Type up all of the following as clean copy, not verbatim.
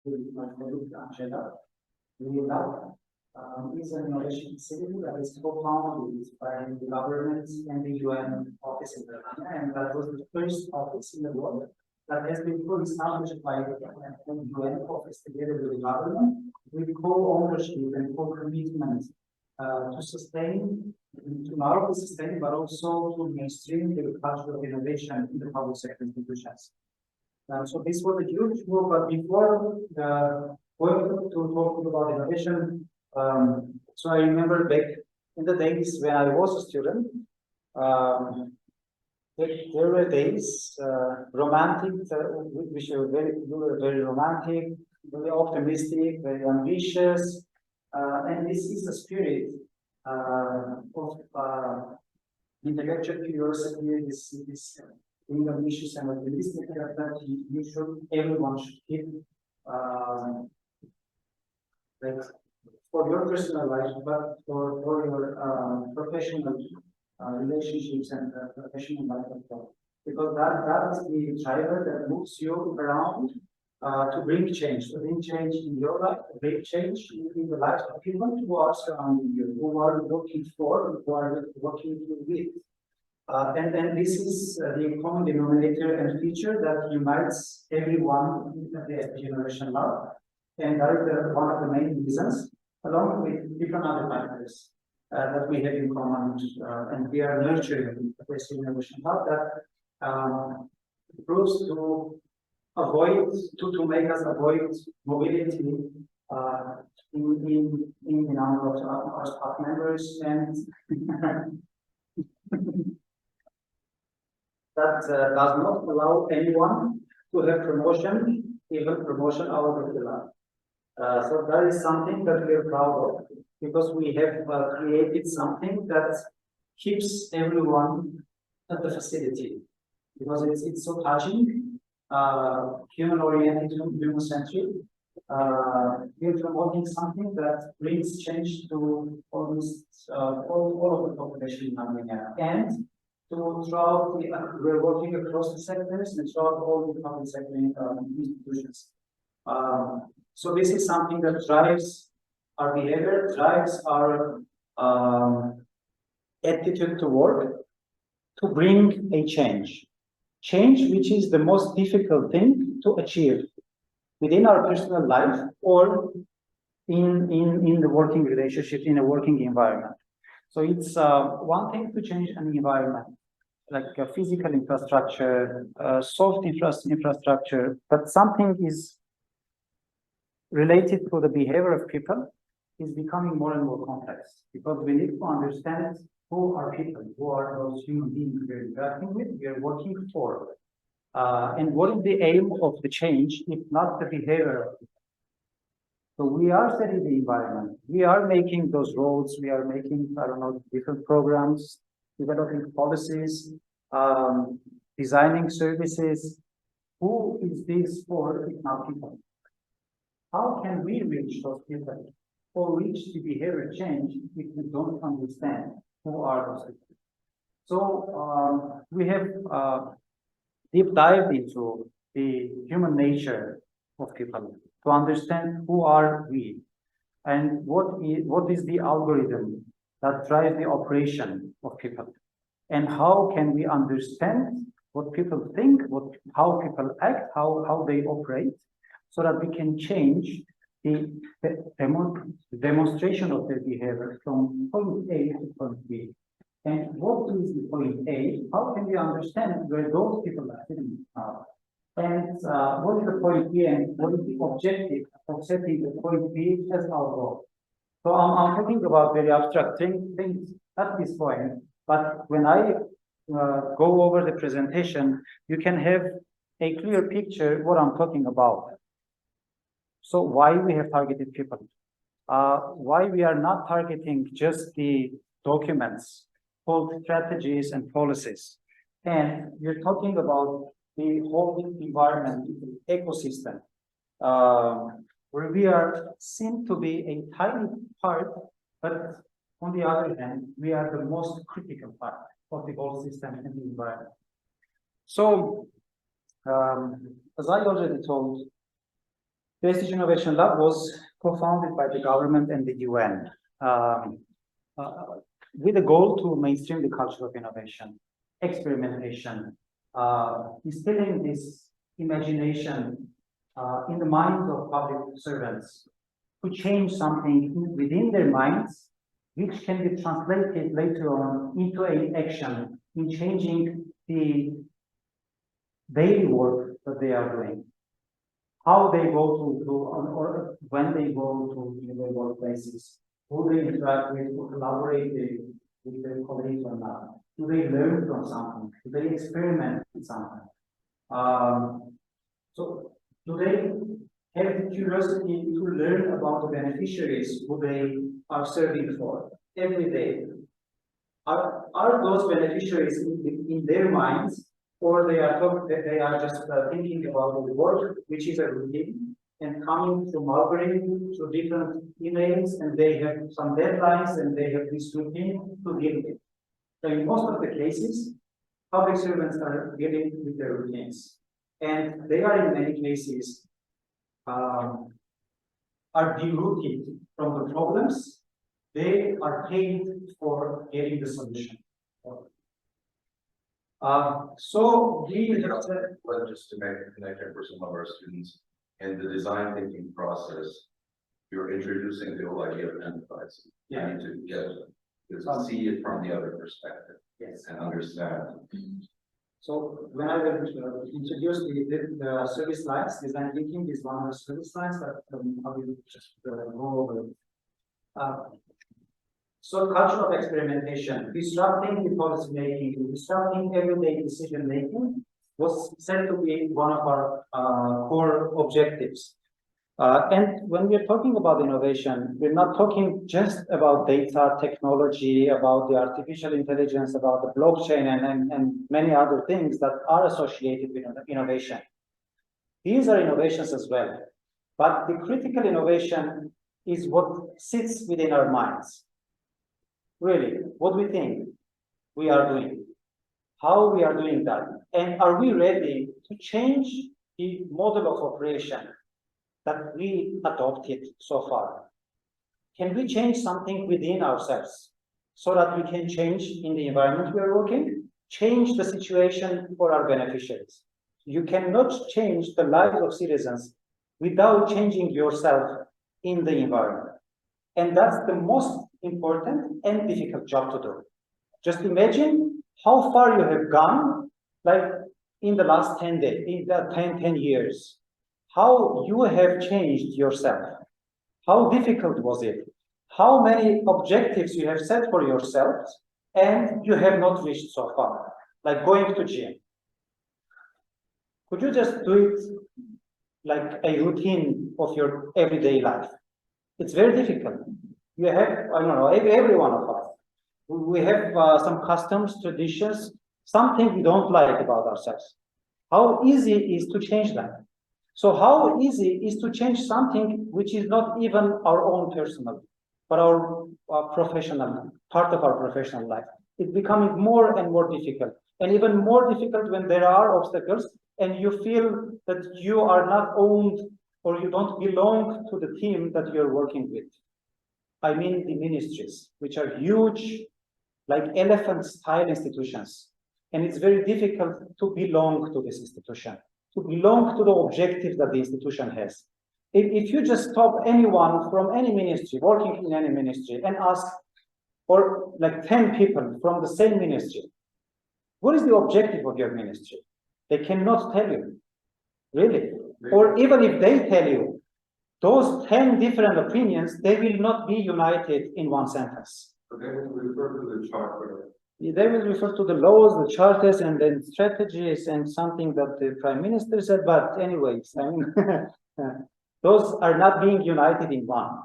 with my colleague Angela, we love is an innovation facility that is co-founded by the government and the UN office in Tigran, and that was the first office in the world that has been fully established by the UN office together with the government, with co-ownership and co-commitment to sustain, to not only sustain, but also to mainstream the culture of innovation in the public sector institutions. So this was a huge move, but before going to talk about innovation, so I remember back in the days when I was a student, there were days, romantic, which were very romantic, very optimistic, very ambitious, and this is the spirit of intellectual curiosity, this being ambitious and optimistic that everyone should keep, like for your personal life, but for your professional relationships and professional life as well. Because that is the driver that moves you around to bring change in your life, to bring change in the lives of people who are surrounding you, who are working for, who are working with. And this is the common denominator and feature that unites everyone in the generation lab. And that is one of the main reasons, along with different other factors that we have in common. And we are nurturing the generation lab that proves to make us avoid mobility in the number of our staff members and that does not allow anyone to have promotion, even promotion out of the lab. So that is something that we are proud of, because we have created something that keeps everyone at the facility, because it's so touching, human-oriented, human-centric. We're promoting something that brings change to almost all of the population in Armenia, and throughout we're working across the sectors and throughout all the public sector institutions. So this is something that drives our behavior, drives our attitude to work, to bring a change. Change which is the most difficult thing to achieve within our personal life or in the working relationship, in a working environment. So it's one thing to change an environment, like a physical infrastructure, soft infrastructure, but something is related to the behavior of people is becoming more and more complex, because we need to understand who are people, who are those human beings we are interacting with, we are working for, and what is the aim of the change, if not the behavior of people. So we are setting the environment, we are making those roles, we are making, I don't know, different programs, developing policies, designing services. Who is this for if not people? How can we reach those people or reach the behavior change if we don't understand who are those people? So we have deep dive into the human nature of people to understand who are we and what is the algorithm that drives the operation of people, and how can we understand what people think, how people act, how they operate, so that we can change the demonstration of their behavior from point A to point B. And what is the point A? How can we understand where those people are sitting now? And what is the point B, and what is the objective of setting the point B as our goal? So I'm talking about very abstract things at this point, but when I go over the presentation, you can have a clear picture what I'm talking about. So why we have targeted people? Why we are not targeting just the documents, called strategies and policies. And we're talking about the whole environment, ecosystem, where we are seen to be a tiny part, but on the other hand, we are the most critical part of the whole system and the environment. So, as I already told, The SDG Innovation Lab was co-founded by the government and the UN with a goal to mainstream the culture of innovation, experimentation, instilling this imagination in the minds of public servants to change something within their minds, which can be translated later on into an action in changing the daily work that they are doing. How they go to or when they go to their workplaces, who they interact with, who collaborate with their colleagues or not. Do they learn from something? Do they experiment with something? So do they have the curiosity to learn about the beneficiaries who they are serving for every day? Are those beneficiaries in their minds, or they are just thinking about the work, which is a routine, and coming to Mulberry through different emails, and they have some deadlines, and they have this routine to deal with. So in most of the cases, public servants are dealing with their routines, and they are in many cases are derooted from the problems. They are paid for getting the solution. So we have said, well, just to make a connection for some of our students, in the design thinking process, you're introducing the whole idea of enterprise. Yeah. You need to get to see it from the other perspective. Yes. And understand. So when I will introduce the service lines, design thinking is one of the service lines that I will just go over. So culture of experimentation, disrupting the policy making, disrupting everyday decision making was said to be one of our core objectives. And when we're talking about innovation, we're not talking just about data technology, about the artificial intelligence, about the blockchain and many other things that are associated with innovation. These are innovations as well. But the critical innovation is what sits within our minds. Really, what we think we are doing, how we are doing that, and are we ready to change the model of operation that we adopted so far? Can we change something within ourselves so that we can change in the environment we are working, change the situation for our beneficiaries? You cannot change the lives of citizens without changing yourself in the environment. And that's the most important and difficult job to do. Just imagine how far you have gone, like in the last 10 days, in the 10 years, how you have changed yourself. How difficult was it? How many objectives you have set for yourselves and you have not reached so far, like going to gym. Could you just do it like a routine of your everyday life? It's very difficult. You have, I don't know, every one of us. We have some customs, traditions, something we don't like about ourselves. How easy it is to change that? So how easy is to change something which is not even our own personal, but our professional, part of our professional life? It's becoming more and more difficult, and even more difficult when there are obstacles and you feel that you are not owned or you don't belong to the team that you're working with. I mean the ministries, which are huge, like elephant-style institutions. And it's very difficult to belong to this institution, to belong to the objective that the institution has. If you just stop anyone from any ministry, working in any ministry, and ask, or like 10 people from the same ministry, what is the objective of your ministry? They cannot tell you, really. Or even if they tell you, those 10 different opinions, they will not be united in one sentence. So they will refer to the charter. They will refer to the laws, the charters, and then strategies, and something that the prime minister said. But anyways, I mean, those are not being united in one.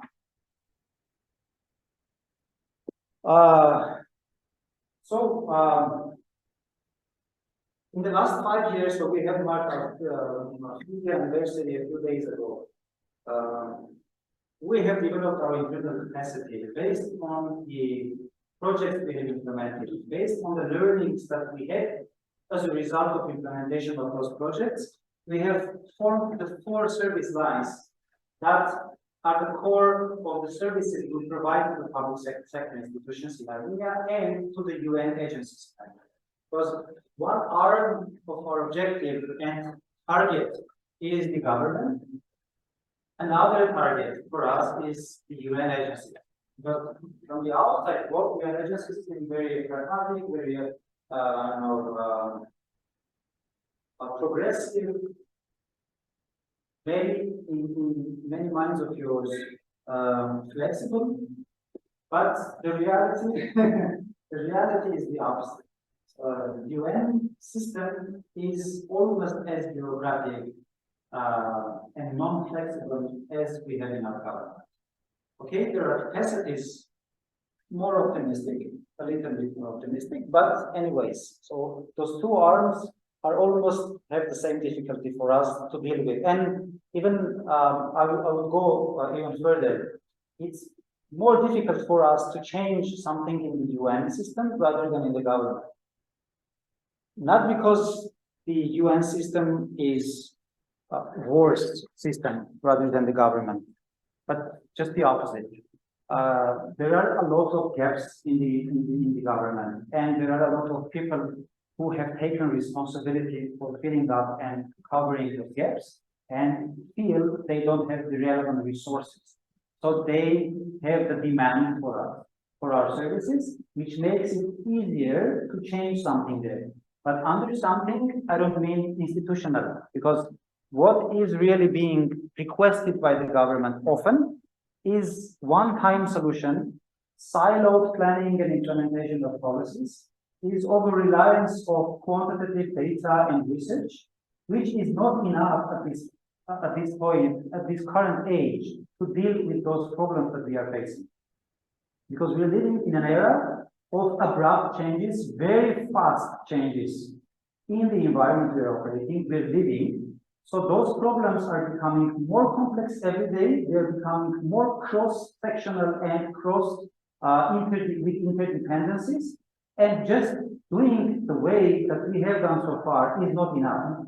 In the last 5 years, so we have marked our 50th anniversary a few days ago. We have developed our internal capacity based on the projects we have implemented, based on the learnings that we had as a result of implementation of those projects. We have formed the 4 service lines that are the core of the services we provide to the public sector institutions in Armenia and to the UN agencies. Because one arm of our objective and target is the government. Another target for us is the UN agency. But from the outside, what UN agencies is very pragmatic, very progressive, maybe in many minds of yours, flexible, but the reality, the reality is the opposite. The UN system is almost as bureaucratic and non-flexible as we have in our government. Okay, there are capacities more optimistic, a little bit more optimistic, but anyways, so those two arms are almost have the same difficulty for us to deal with. And even I will go even further. It's more difficult for us to change something in the UN system rather than in the government. Not because the UN system is a worse system rather than the government, but just the opposite. There are a lot of gaps in the government, and there are a lot of people who have taken responsibility for filling up and covering the gaps and feel they don't have the relevant resources. So they have the demand for our services, which makes it easier to change something there. But under something, I don't mean institutional, because what is really being requested by the government often is one-time solution, siloed planning and implementation of policies, is over-reliance of quantitative data and research, which is not enough at this point, at this current age, to deal with those problems that we are facing. Because we're living in an era of abrupt changes, very fast changes in the environment we're operating, we're living. So those problems are becoming more complex every day. They're becoming more cross-sectional and with interdependencies. And just doing the way that we have done so far is not enough.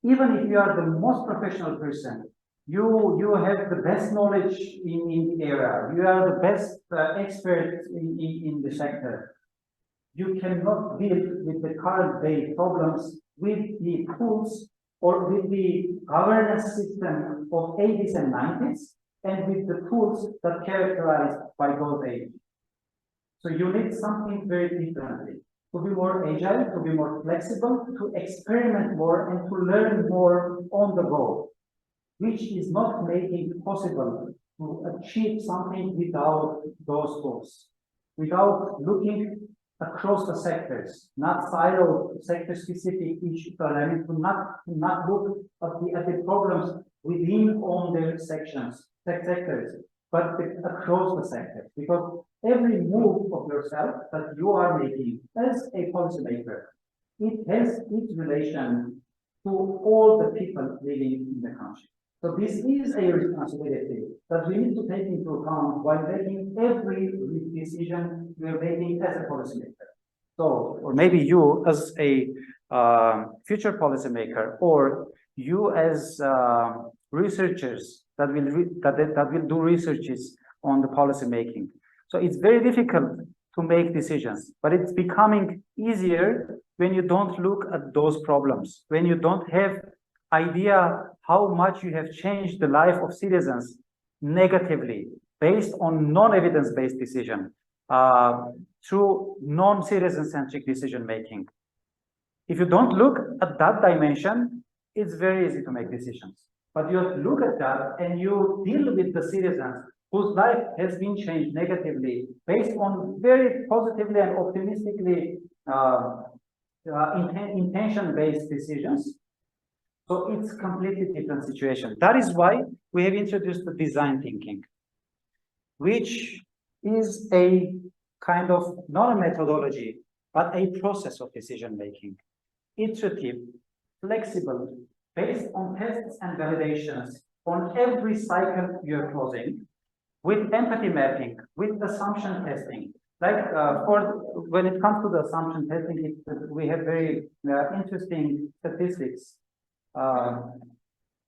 Even if you are the most professional person, you have the best knowledge in the area, you are the best expert in the sector. You cannot deal with the current day problems with the tools or with the governance system of 80s and 90s and with the tools that characterized by those ages. So you need something very differently, to be more agile, to be more flexible, to experiment more and to learn more on the go, which is not making it possible to achieve something without those tools, without looking across the sectors, not siloed sector-specific issues, I mean to not look at the problems within all their sectors, but across the sectors, because every move of yourself that you are making as a policymaker, it has its relation to all the people living in the country. So this is a responsibility that we need to take into account while making every decision we are making as a policymaker. So, or maybe you as a future policymaker, or you as researchers that will do researches on the policy making. So it's very difficult to make decisions, but it's becoming easier when you don't look at those problems, when you don't have idea how much you have changed the life of citizens negatively based on non-evidence-based decision, through non-citizen-centric decision-making. If you don't look at that dimension, it's very easy to make decisions. But you have to look at that and you deal with the citizens whose life has been changed negatively based on very positively and optimistically intention-based decisions. So it's a completely different situation. That is why we have introduced the design thinking, which is a kind of not a methodology, but a process of decision-making. Iterative, flexible, based on tests and validations on every cycle you're closing, with empathy mapping, with assumption testing. Like when it comes to the assumption testing, we have very interesting statistics.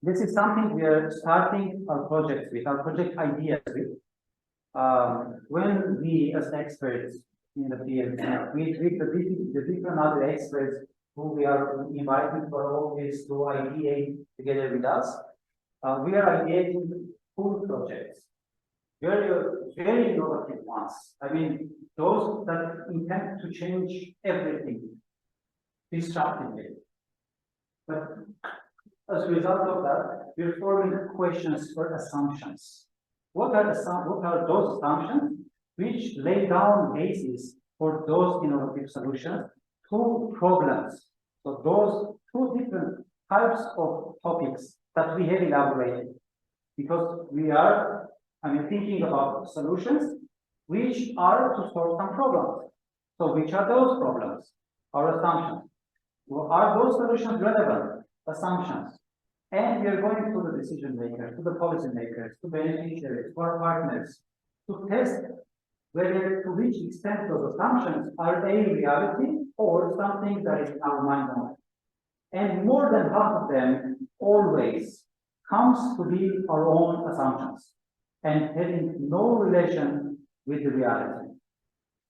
This is something we are starting our projects with, our project ideas with. When we, as experts in the field, we treat the different other experts who we are inviting for all this to ideate together with us, we are ideating full projects, very innovative ones. I mean, those that intend to change everything disruptively. But as a result of that, we're forming questions for assumptions. What are those assumptions which lay down basis for those innovative solutions to problems? So those two different types of topics that we have elaborated, because we are, thinking about solutions which are to solve some problems. So which are those problems? Our assumptions. Well, are those solutions relevant? Assumptions. And we are going to the decision makers, to the policy makers, to beneficiaries, to our partners, to test whether to which extent those assumptions are a reality or something that is in our mind only. And more than half of them always comes to be our own assumptions and having no relation with the reality.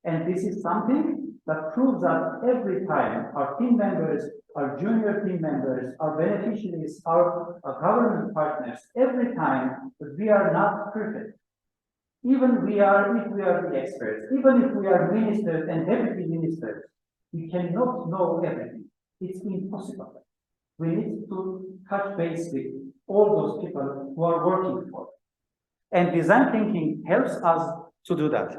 And this is something that proves that every time our team members, our junior team members, our beneficiaries, our government partners, every time that we are not perfect. Even if we are the experts, even if we are ministers and deputy ministers, we cannot know everything. It's impossible. We need to touch base with all those people who are working for. And design thinking helps us to do that.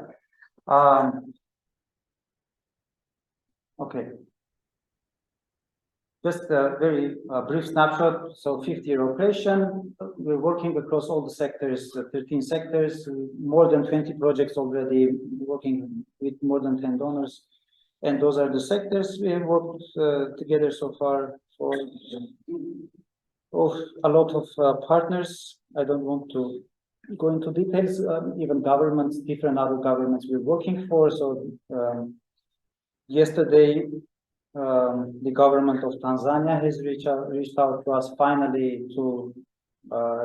Okay. Just a very brief snapshot. So 50-year operation, we're working across all the sectors, 13 sectors, more than 20 projects already, working with more than 10 donors. And those are the sectors we have worked together so far for a lot of partners. I don't want to go into details, even governments, different other governments we're working for. So yesterday, the government of Tanzania has reached out to us finally to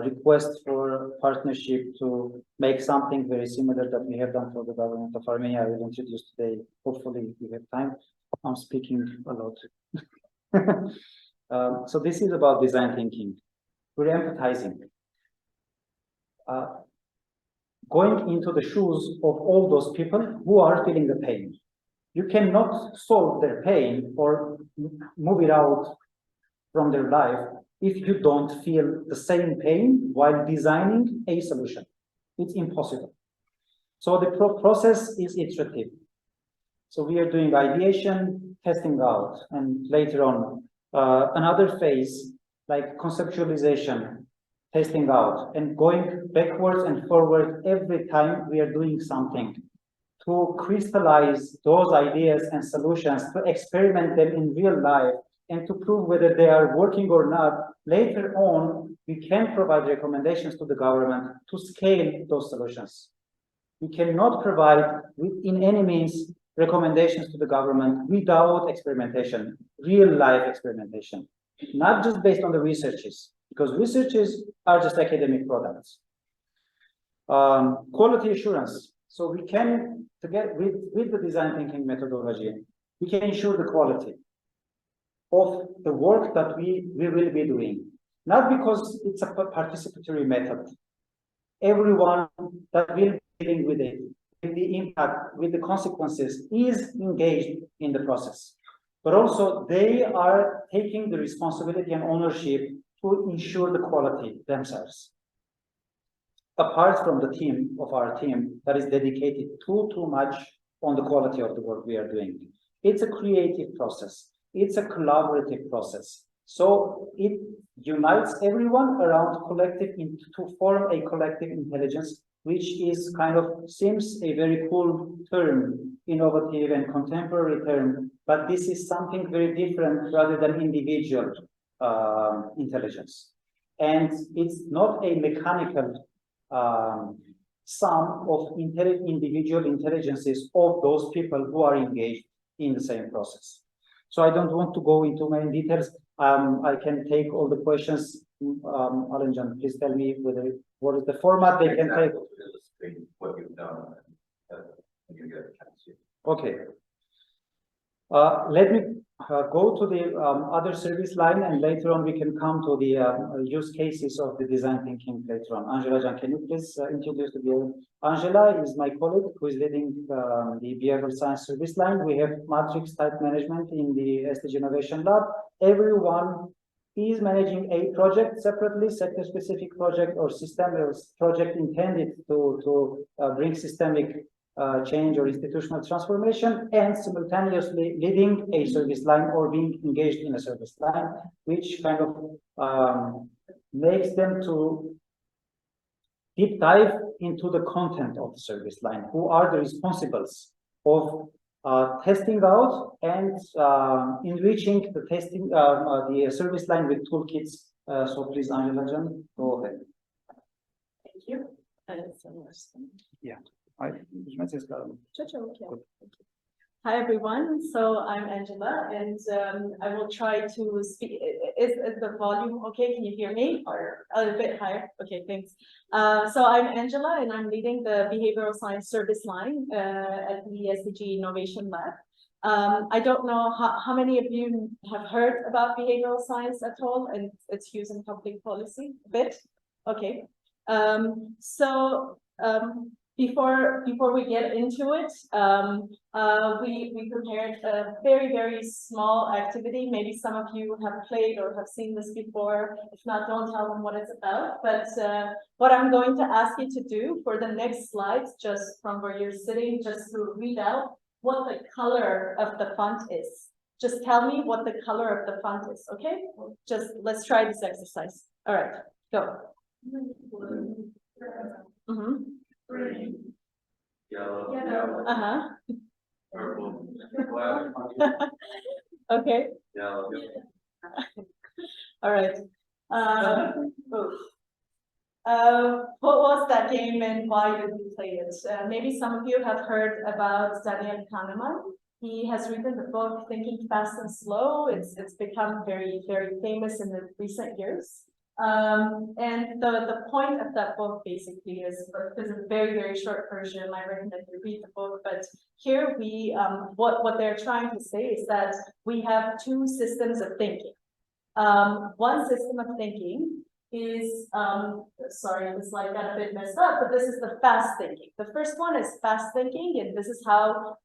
request for partnership to make something very similar that we have done for the government of Armenia. I will introduce today. Hopefully, we have time. I'm speaking a lot. So this is about design thinking. We're empathizing. Going into the shoes of all those people who are feeling the pain. You cannot solve their pain or move it out from their life if you don't feel the same pain while designing a solution. It's impossible. So the process is iterative. So we are doing ideation, testing out, and later on, another phase like conceptualization, testing out, and going backwards and forward every time we are doing something to crystallize those ideas and solutions, to experiment them in real life, and to prove whether they are working or not. Later on, we can provide recommendations to the government to scale those solutions. We cannot provide, in any means, recommendations to the government without experimentation, real life experimentation, not just based on the researches, because researches are just academic products. Quality assurance. So we can, with the design thinking methodology, we can ensure the quality of the work that we will be doing. Not because it's a participatory method. Everyone that will be dealing with it, with the impact, with the consequences, is engaged in the process. But also they are taking the responsibility and ownership to ensure the quality themselves. Apart from the team of our team that is dedicated too much on the quality of the work we are doing. It's a creative process. It's a collaborative process. So it unites everyone around collective to form a collective intelligence, which is kind of seems a very cool term, innovative and contemporary term, but this is something very different rather than individual intelligence. And it's not a mechanical sum of individual intelligences of those people who are engaged in the same process. So I don't want to go into many details. I can take all the questions Alanjan, please tell me what is the format they can take. What you've done, when you get a chance. Okay. Let me go to the other service line, and later on we can come to the use cases of the design thinking later on. Angela Jan, can you please introduce the Angela is my colleague who is leading the behavioral science service line. We have matrix type management in the SDG Innovation Lab. Everyone is managing a project separately, sector specific project or system project intended to bring systemic change or institutional transformation, and simultaneously leading a service line or being engaged in a service line, which kind of makes them to deep dive into the content of the service line. Who are the responsibles of testing out and enriching the testing, the service line with toolkits? So please, Angela Jan, go ahead. Thank you. Yeah. Hi everyone. So I'm Angela, and I will try to speak. Is the volume okay? Can you hear me? Or a little bit higher? Okay, thanks. So I'm Angela, and I'm leading the behavioral science service line at the SDG Innovation Lab. I don't know how many of you have heard about behavioral science at all and its use in public policy. A bit? Okay. Before we get into it, we prepared a very small activity. Maybe some of you have played or have seen this before. If not, don't tell them what it's about. But what I'm going to ask you to do for the next slides, just from where you're sitting, just to read out what the color of the font is. Just tell me what the color of the font is, okay? Just let's try this exercise. All right, go. Mm-hmm. Green, yellow, purple, black, okay. yellow. All right. What was that game and why did we play it? Maybe some of you have heard about Daniel Kahneman. He has written the book Thinking Fast and Slow. It's become very famous in the recent years. And the point of that book basically is, this is a very short version. I recommend you read the book, but here we, what they're trying to say is that we have two systems of thinking. One system of thinking is, sorry, the slide got a bit messed up, but this is the fast thinking. The first one is fast thinking, and this is how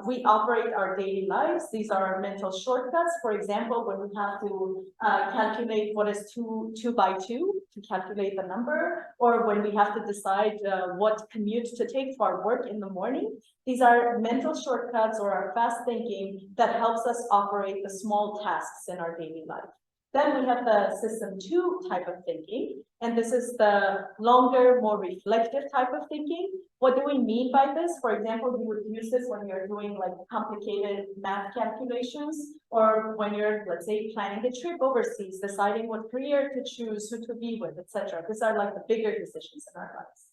we operate our daily lives. These are our mental shortcuts. For example, when we have to calculate what is 2 by 2 to calculate the number, or when we have to decide what commute to take to our work in the morning. These are mental shortcuts or our fast thinking that helps us operate the small tasks in our daily life. Then we have the system 2 type of thinking, and this is the longer, more reflective type of thinking. What do we mean by this? For example, you would use this when you're doing like complicated math calculations, or when you're, let's say, planning a trip overseas, deciding what career to choose, who to be with, etc. These are like the bigger decisions in our lives.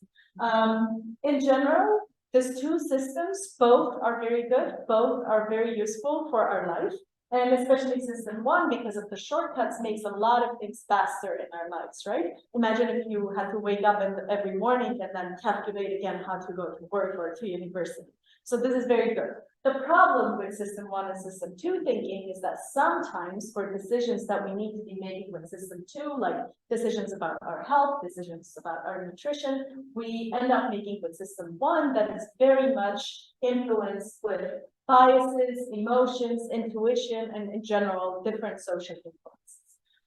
In general, these two systems, both are very good, both are very useful for our life. And especially system 1, because of the shortcuts, makes a lot of things faster in our lives, right? Imagine if you had to wake up every morning and then calculate again how to go to work or to university. So this is very good. The problem with system 1 and system 2 thinking is that sometimes for decisions that we need to be making with system 2, like decisions about our health, decisions about our nutrition, we end up making with system 1 that is very much influenced with biases, emotions, intuition, and in general, different social influences.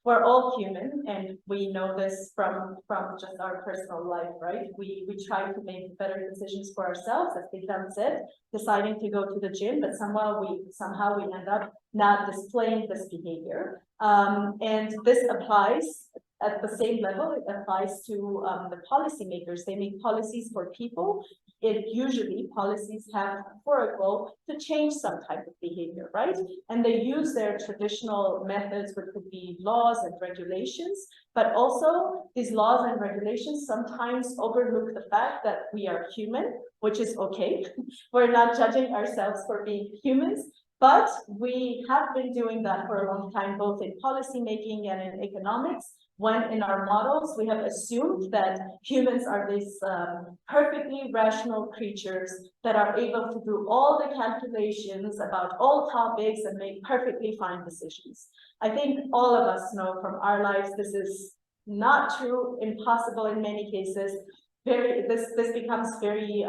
We're all human, and we know this from just our personal life, right? We try to make better decisions for ourselves, as Tigran said, deciding to go to the gym, but somehow we end up not displaying this behavior. And this applies at the same level. It applies to the policymakers. They make policies for people. Usually policies have for a goal to change some type of behavior, right? And they use their traditional methods, which could be laws and regulations, but also these laws and regulations sometimes overlook the fact that we are human, which is okay. We're not judging ourselves for being humans, but we have been doing that for a long time, both in policy making and in economics. when in our models, we have assumed that humans are these perfectly rational creatures that are able to do all the calculations about all topics and make perfectly fine decisions. I think all of us know from our lives this is not true, impossible in many cases. This becomes very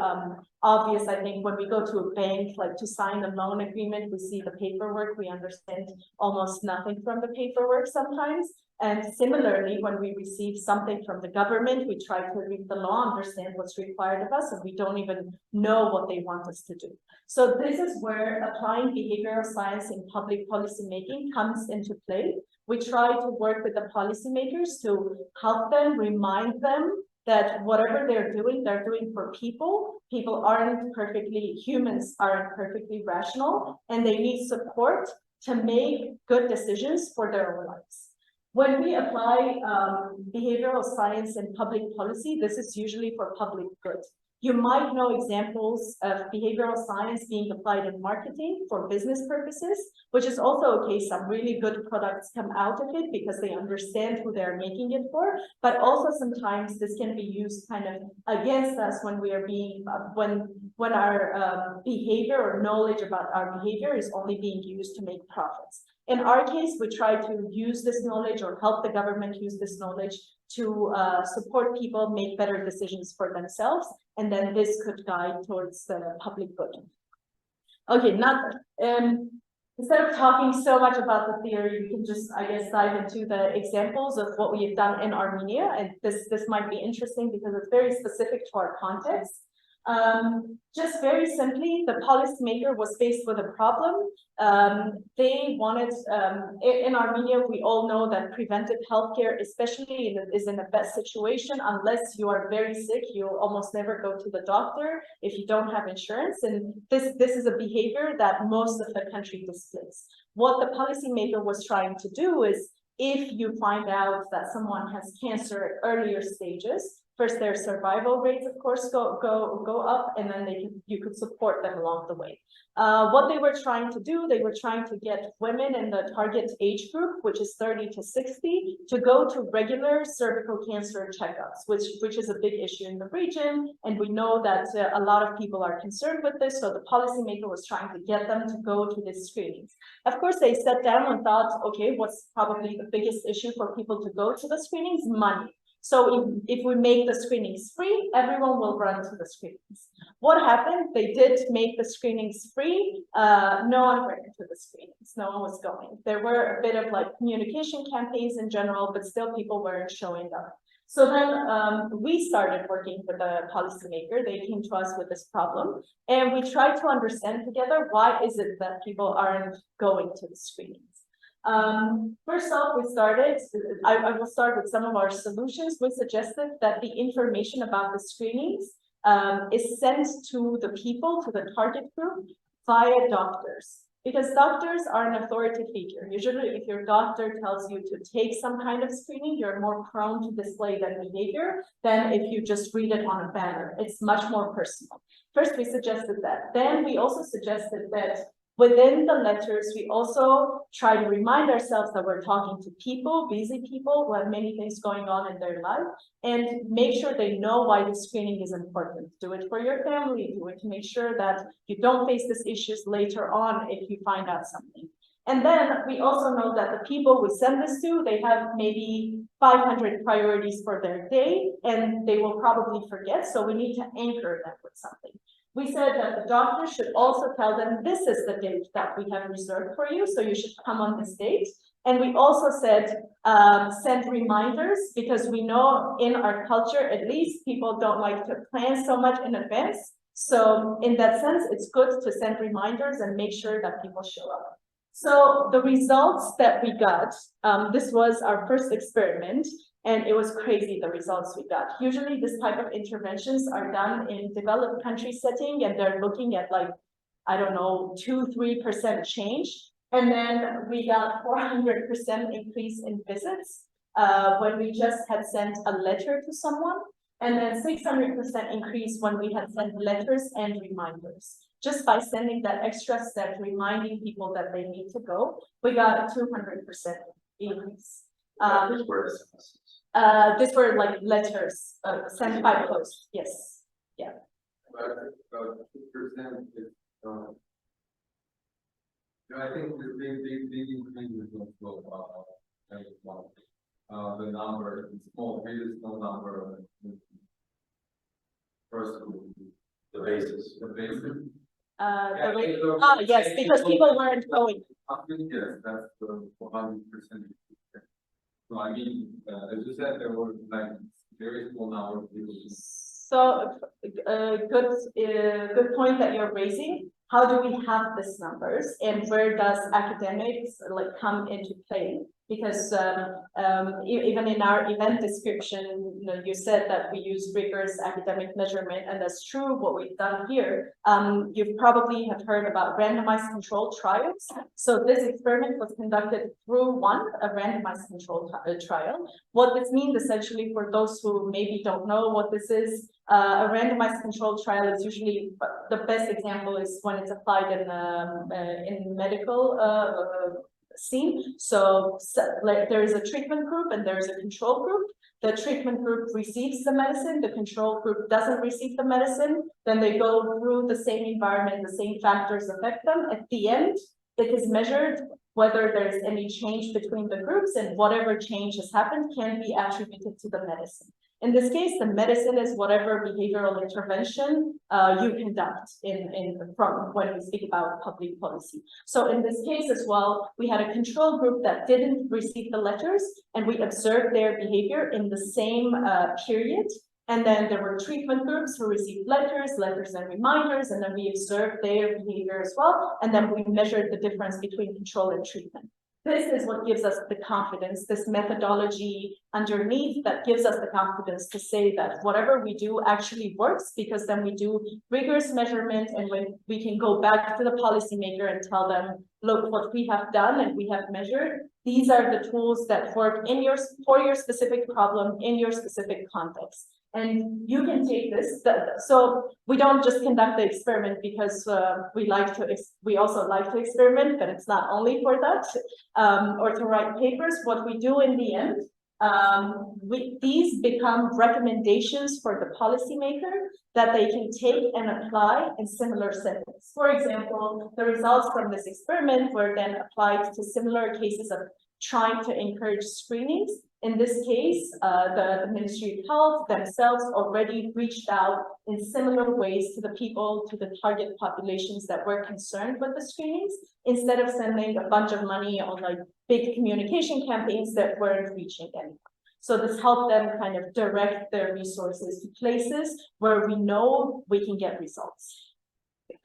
obvious, I think, when we go to a bank, like to sign a loan agreement, we see the paperwork, we understand almost nothing from the paperwork sometimes. And similarly, when we receive something from the government, we try to read the law, understand what's required of us, and we don't even know what they want us to do. So this is where applying behavioral science in public policy making comes into play. We try to work with the policymakers to help them, remind them that whatever they're doing for people. People aren't perfectly, humans aren't perfectly rational, and they need support to make good decisions for their own lives. When we apply behavioral science in public policy, this is usually for public good. You might know examples of behavioral science being applied in marketing for business purposes, which is also okay. Some really good products come out of it because they understand who they're making it for. But also sometimes this can be used kind of against us when we are being, when our behavior or knowledge about our behavior is only being used to make profits. In our case, we try to use this knowledge or help the government use this knowledge to support people make better decisions for themselves, and then this could guide towards the public good. Okay, instead of talking so much about the theory, we can just, I guess, dive into the examples of what we've done in Armenia, and this might be interesting because it's very specific to our context. Just very simply, the policymaker was faced with a problem. They wanted, in Armenia, we all know that preventive healthcare, especially is in the best situation. Unless you are very sick, you'll almost never go to the doctor if you don't have insurance. And this is a behavior that most of the country displays. What the policymaker was trying to do is, if you find out that someone has cancer at earlier stages, first, their survival rates, of course, go up, and then you could support them along the way. What they were trying to do, they were trying to get women in the target age group, which is 30 to 60, to go to regular cervical cancer checkups, which is a big issue in the region. And we know that a lot of people are concerned with this. So the policymaker was trying to get them to go to these screenings. Of course, they sat down and thought, okay, what's probably the biggest issue for people to go to the screenings? Money. So if we make the screenings free, everyone will run to the screenings. What happened? They did make the screenings free. No one went to the screenings. No one was going. There were a bit of like communication campaigns in general, but still people weren't showing up. So then we started working with the policymaker. They came to us with this problem, and we tried to understand together, why is it that people aren't going to the screenings? First off, I will start with some of our solutions. We suggested that the information about the screenings is sent to the people, to the target group, via doctors. Because doctors are an authority figure. Usually, if your doctor tells you to take some kind of screening, you're more prone to display that behavior than if you just read it on a banner. It's much more personal. First, we suggested that. Then we also suggested that within the letters, we also try to remind ourselves that we're talking to people, busy people who have many things going on in their life, and make sure they know why the screening is important. Do it for your family, do it to make sure that you don't face these issues later on if you find out something. And then we also know that the people we send this to, they have maybe 500 priorities for their day, and they will probably forget, so we need to anchor them with something. We said that the doctor should also tell them, this is the date that we have reserved for you, so you should come on this date. And we also said, send reminders, because we know in our culture, at least, people don't like to plan so much in advance. So in that sense, it's good to send reminders and make sure that people show up. So the results that we got, this was our first experiment, and it was crazy, the results we got. Usually this type of interventions are done in developed country setting, and they're looking at like, I don't know, 2-3% change. And then we got 400% increase in visits when we just had sent a letter to someone, and then 600% increase when we had sent letters and reminders. Just by sending that extra step, reminding people that they need to go, we got a 200% increase. These were SMSs. These were like letters, sent by post, yes. But 2% is, I think the big increase is also, the number, really small number of. First, The basis. the basic. Yes, because people weren't going. I think, yes, that's the 100%. So I mean, as you said, there were like very small number of people. So, good point that you're raising. How do we have these numbers, and where does academics like come into play? Because even in our event description, you said that we use rigorous academic measurement, and that's true. What we've done here, you probably have heard about randomized controlled trials. So this experiment was conducted through a randomized controlled trial. What this means essentially, for those who maybe don't know what this is, a randomized controlled trial is usually the best example is when it's applied in medical scene. So like there is a treatment group and there is a control group. The treatment group receives the medicine, the control group doesn't receive the medicine. Then they go through the same environment, the same factors affect them. At the end, it is measured whether there's any change between the groups, and whatever change has happened can be attributed to the medicine. In this case, the medicine is whatever behavioral intervention you conduct from when we speak about public policy. So in this case as well, we had a control group that didn't receive the letters, and we observed their behavior in the same period. And then there were treatment groups who received letters and reminders, and then we observed their behavior as well. And then we measured the difference between control and treatment. This is what gives us the confidence, this methodology underneath that gives us the confidence to say that whatever we do actually works, because then we do rigorous measurement, and when we can go back to the policymaker and tell them, look, what we have done and we have measured, these are the tools that work for your specific problem in your specific context. And you can take this. So we don't just conduct the experiment because we also like to experiment, but it's not only for that, or to write papers. What we do in the end, these become recommendations for the policymaker that they can take and apply in similar settings. For example, the results from this experiment were then applied to similar cases of trying to encourage screenings. In this case, the Ministry of Health themselves already reached out in similar ways to the people, to the target populations that were concerned with the screenings, instead of sending a bunch of money on like big communication campaigns that weren't reaching anyone. So this helped them kind of direct their resources to places where we know we can get results.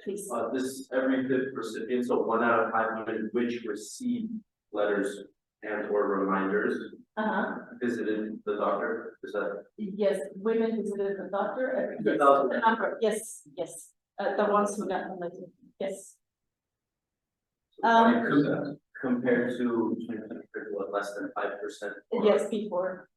Please. This every fifth recipient, so 1 out of 500, which received letters and or reminders, visited the doctor. Is that? Yes, women visited the doctor. Yes, the number. Yes. The ones who got the letter. Yes. Compared to what, less than 5%? Yes, before.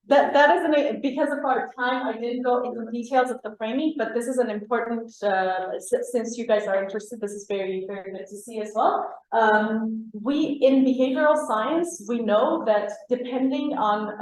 That isn't because of our time. I didn't go into details of the framing, but this is an important. Since you guys are interested, this is very good to see as well. We in behavioral science, we know that depending on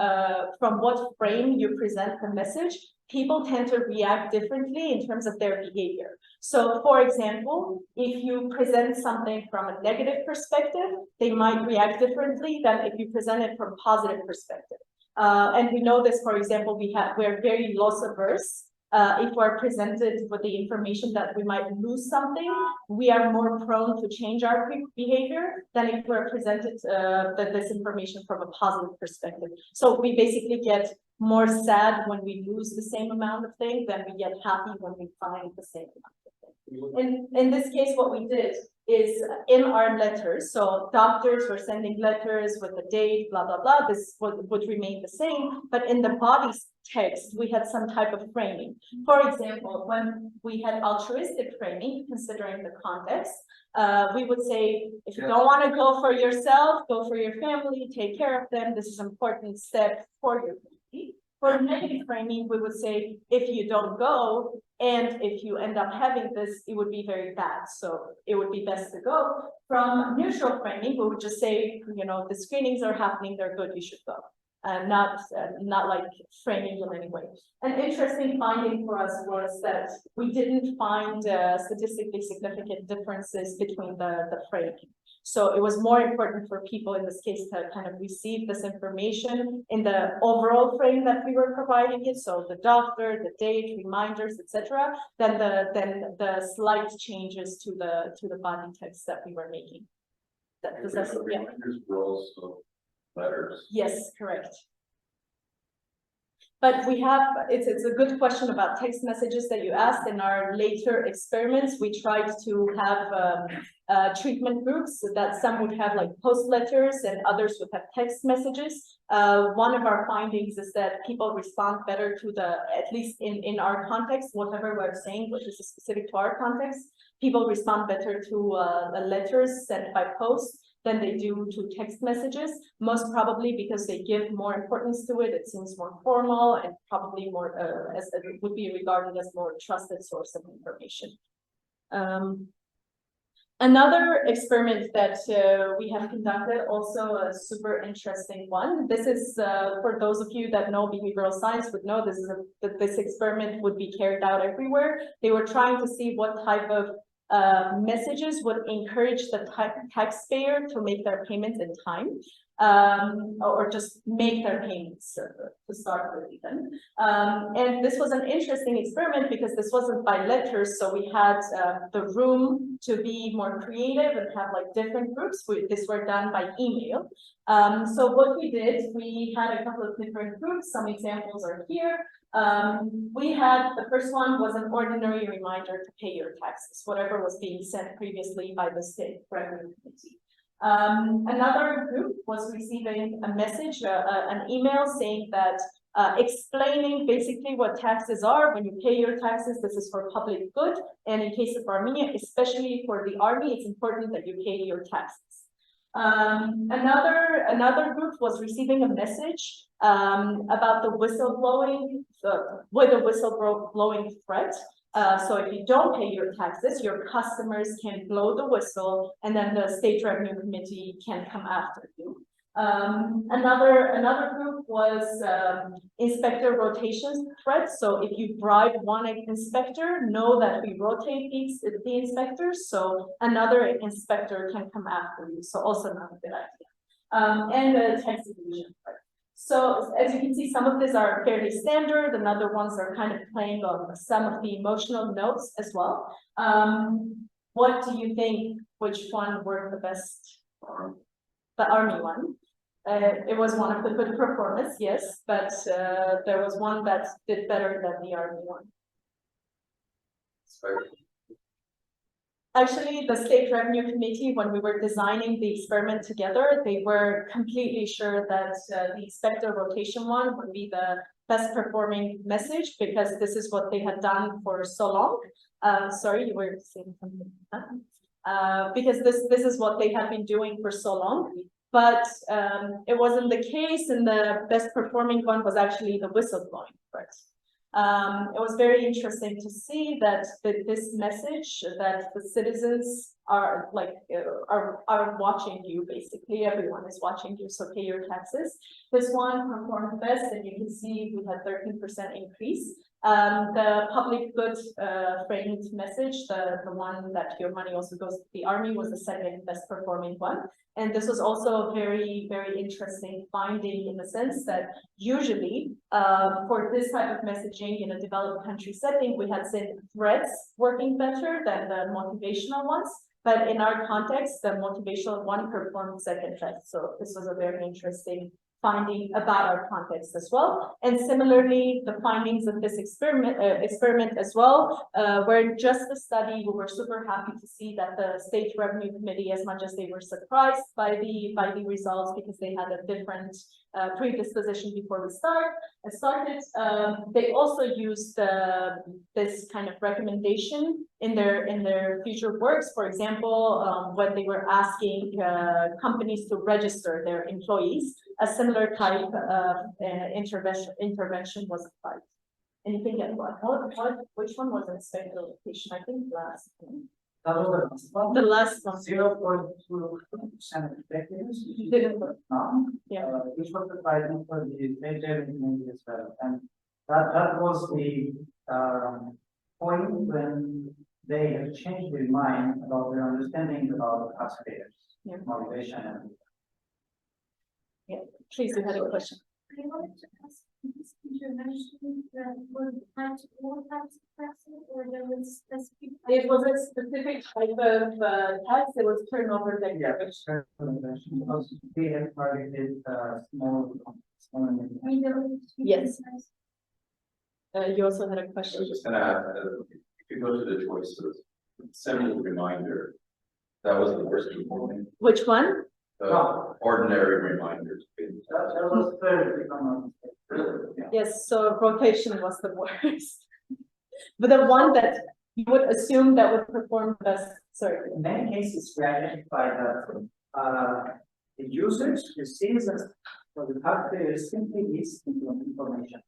from what frame you present the message, people tend to react differently in terms of their behavior. So, for example, if you present something from a negative perspective, they might react differently than if you present it from a positive perspective. And we know this, for example, we're very loss averse. If we're presented with the information that we might lose something, we are more prone to change our behavior than if we're presented this information from a positive perspective. So we basically get more sad when we lose the same amount of things than we get happy when we find the same amount of things. In this case, what we did is in our letters, so doctors were sending letters with the date, blah, blah, blah, this would remain the same, but in the body text, we had some type of framing. For example, when we had altruistic framing, considering the context, we would say, if you don't want to go for yourself, go for your family, take care of them, this is an important step for your family. For negative framing, we would say, if you don't go, and if you end up having this, it would be very bad. So it would be best to go. From neutral framing, we would just say, the screenings are happening, they're good, you should go. Not like framing in any way. An interesting finding for us was that we didn't find statistically significant differences between the framing. So it was more important for people in this case to kind of receive this information in the overall frame that we were providing it. So the doctor, the date, reminders, etc., than the slight changes to the body text that we were making. Does that, The reminders were also letters. Yes, correct. But we have, it's a good question about text messages that you asked. In our later experiments, we tried to have treatment groups so that some would have like post letters and others would have text messages. One of our findings is that people respond better to at least in our context, whatever we're saying, which is specific to our context, people respond better to the letters sent by post than they do to text messages, most probably because they give more importance to it. It seems more formal and probably more, as it would be regarded as more trusted source of information. Another experiment that we have conducted, also a super interesting one. This is for those of you that know behavioral science would know that this experiment would be carried out everywhere. They were trying to see what type of messages would encourage the taxpayer to make their payments in time, or just make their payments to start with even. And this was an interesting experiment because this wasn't by letters, so we had the room to be more creative and have like different groups. This were done by email. So what we did, we had a couple of different groups. Some examples are here. We had, the first one was an ordinary reminder to pay your taxes, whatever was being sent previously by the state revenue committee. Another group was receiving a message, an email saying that explaining basically what taxes are. When you pay your taxes, this is for public good. And in case of Armenia, especially for the army, it's important that you pay your taxes. Another group was receiving a message about the whistleblowing, with a whistleblowing threat. So if you don't pay your taxes, your customers can blow the whistle, and then the state revenue committee can come after you. Another group was inspector rotation threats. So if you bribe one inspector, know that we rotate the inspectors, so another inspector can come after you. So also not a good idea. And the text evasion threat. So as you can see, some of these are fairly standard, and other ones are kind of playing on some of the emotional notes as well. What do you think? Which one worked the best? The army one. It was one of the good performance, yes, but there was one that did better than the army one. Actually, the State Revenue Committee, when we were designing the experiment together, they were completely sure that the inspector rotation one would be the best performing message, because this is what they had done for so long. Sorry, you were saying something. Because this is what they had been doing for so long. But it wasn't the case, and the best performing one was actually the whistleblowing threat. It was very interesting to see that this message that the citizens are watching you, basically everyone is watching you, so pay your taxes. This one performed best, and you can see we had 13% increase. The public good framed message, the one that your money also goes to the army, was the second best performing one. And this was also a very, very interesting finding, in the sense that usually for this type of messaging in a developed country setting, we had seen threats working better than the motivational ones. But in our context, the motivational one performed second best. So this was a very interesting finding about our context as well. And similarly, the findings of this experiment as well were just a study. We were super happy to see that the State Revenue Committee, as much as they were surprised by the results, because they had a different predisposition before we started, they also used this kind of recommendation in their future works. For example, when they were asking companies to register their employees, a similar similar type of intervention was applied. Anything at which one was in special education? I think last one. That was The last one. 0.2% effectiveness. Didn't work. Yeah. Which was the pricing for the major community as well. And that was the point when they have changed their mind about their understanding about the taxpayers, motivation and. Yeah, please, you had a question. I wanted to ask, this intervention that was applied to all types of taxes, or there was specific? It was a specific type of tax, it was turnover declaration. Because they have targeted small. I mean, there was. Yes. You also had a I question. was just gonna add, if you go to the choices, simple reminder, that was the first component. Which one? Ordinary reminders. That was third, if I'm not mistaken. Yes, so rotation was the worst. But the one that you would assume that would perform best, sorry. In many cases, we identify that the users, the citizens, or the taxpayers simply needs information.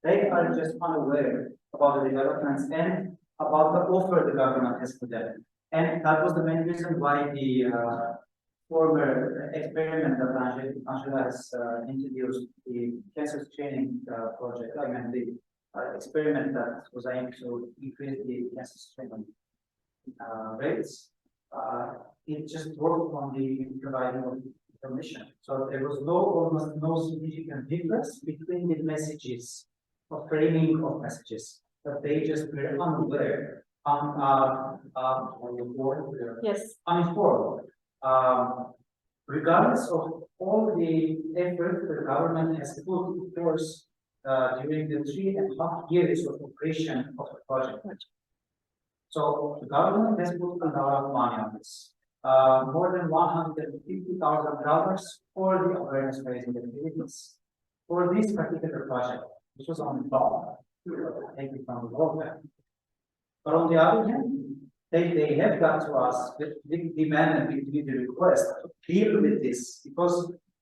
They are just unaware about the developments and about the offer the government has for them. And that was the main reason why the former experiment that Angela has introduced, the cancer screening project, I mean the experiment that was aimed to increase the cancer screening rates, it just worked on the providing of information. So there was almost no significant difference between the messages, of framing of messages, but they just were unaware, Yes. uninformed. Regardless of all the effort the government has put towards during the 3.5 years of operation of the project. So the government has put a lot of money on this. More than $150,000 for the awareness raising activities for this particular project, which was on the top, taken from the World Bank. But on the other hand, they have got to us with the demand and with the request to deal with this because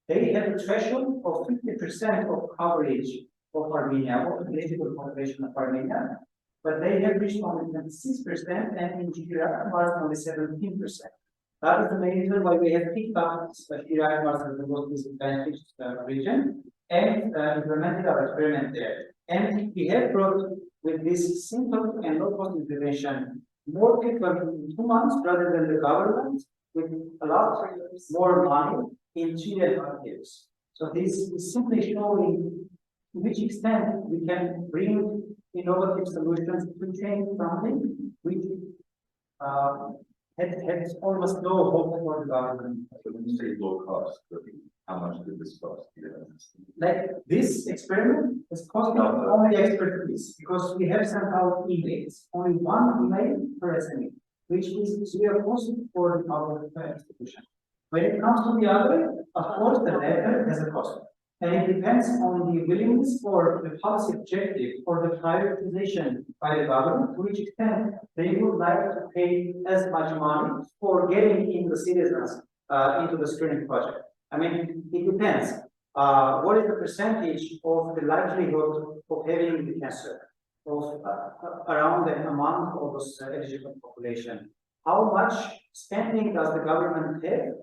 they have a threshold of 50% of coverage of Armenia, of the political population of Armenia, but they have reached only 26% and in Iraq was only 17%. That is the main reason why we have picked up Iraq was the most disadvantaged region and implemented our experiment there. And we have brought with this simple and low-cost intervention more people in 2 months rather than the government with a lot more money in 3.5 years. So this is simply showing to which extent we can bring innovative solutions to change something which had almost no hope for the government. So when you say low cost, how much did this cost? Like this experiment is costing only expertise because we have sent out emails, only one email per SME, which is we are posting for our institution. When it comes to the other, of course, the letter has a cost. And it depends on the willingness for the policy objective or the prioritization by the government, to which extent they would like to pay as much money for getting in the citizens into the screening project. I mean, it depends. What is the percentage of the likelihood of having the cancer of around and among all those eligible population? How much spending does the government have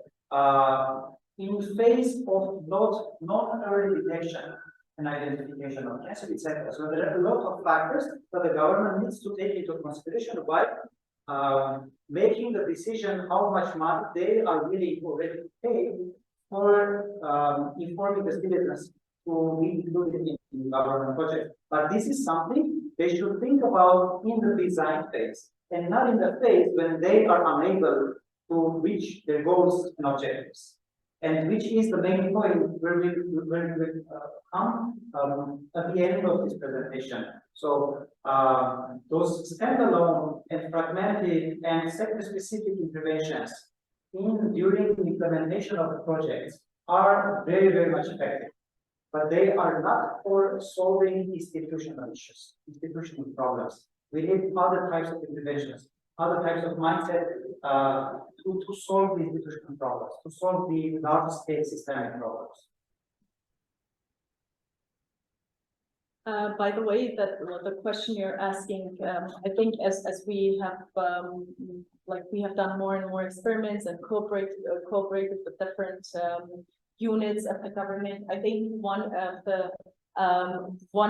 in face of non-early detection and identification of cancer, etc.? So there are a lot of factors that the government needs to take into consideration while making the decision how much money they are willing already to pay for informing the citizens to be included in the government project. But this is something they should think about in the design phase and not in the phase when they are unable to reach their goals and objectives. And which is the main point where we come at the end of this presentation. So those standalone and fragmented and sector-specific interventions during the implementation of the projects are very, very much effective. But they are not for solving institutional issues, institutional problems. We need other types of interventions, other types of mindset to solve the institutional problems, to solve the large-scale systemic problems. By the way, that the question you're asking, I think as we have like we have done more and more experiments and cooperated with different units of the government. I think one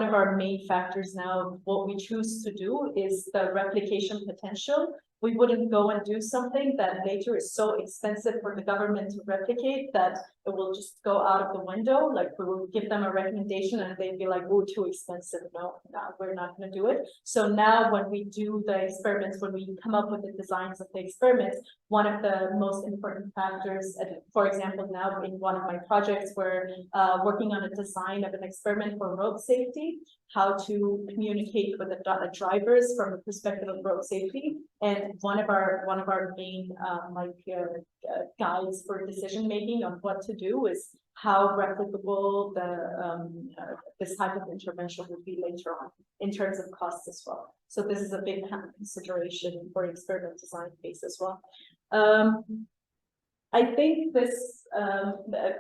of our main factors now, what we choose to do is the replication potential. We wouldn't go and do something that later is so expensive for the government to replicate that it will just go out of the window. Like we will give them a recommendation and they'd be like, oh, too expensive. No, we're not going to do it. So now when we do the experiments, when we come up with the designs of the experiments, one of the most important factors, for example, now in one of my projects, we're working on a design of an experiment for road safety, how to communicate with the drivers from the perspective of road safety. And one of our main guides for decision making on what to do is how replicable this type of intervention would be later on in terms of costs as well. So this is a big consideration for experiment design phase as well. I think this,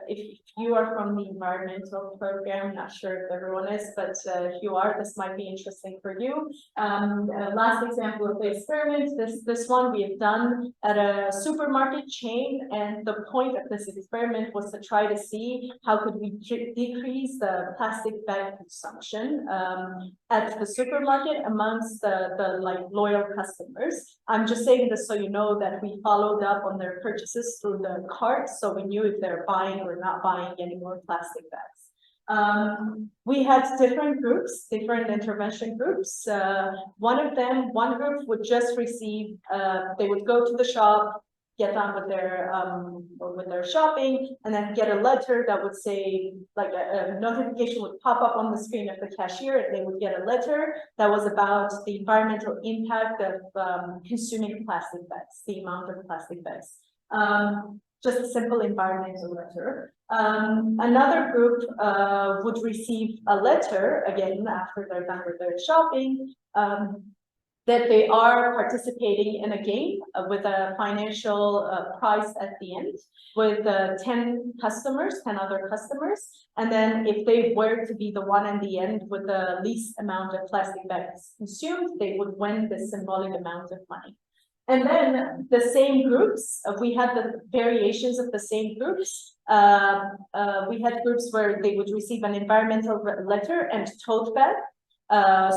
if you are from the environmental program, not sure if everyone is, but if you are, this might be interesting for you. Last example of the experiment, this one we have done at a supermarket chain, and the point of this experiment was to try to see how could we decrease the plastic bag consumption at the supermarket amongst the like loyal customers. I'm just saying this so you know that we followed up on their purchases through the cart, so we knew if they're buying or not buying any more plastic bags. We had different groups, different intervention groups. One group would just receive, they would go to the shop, get on with their shopping, and then get a letter that would say, like a notification would pop up on the screen of the cashier, and they would get a letter that was about the environmental impact of consuming plastic bags, the amount of plastic bags. Just a simple environmental letter. Another group would receive a letter, again, after they're done with their shopping, that they are participating in a game with a financial prize at the end with 10 other customers. And then if they were to be the one in the end with the least amount of plastic bags consumed, they would win the symbolic amount of money. And then the same groups, we had the variations of the same groups. We had groups where they would receive an environmental letter and tote bag.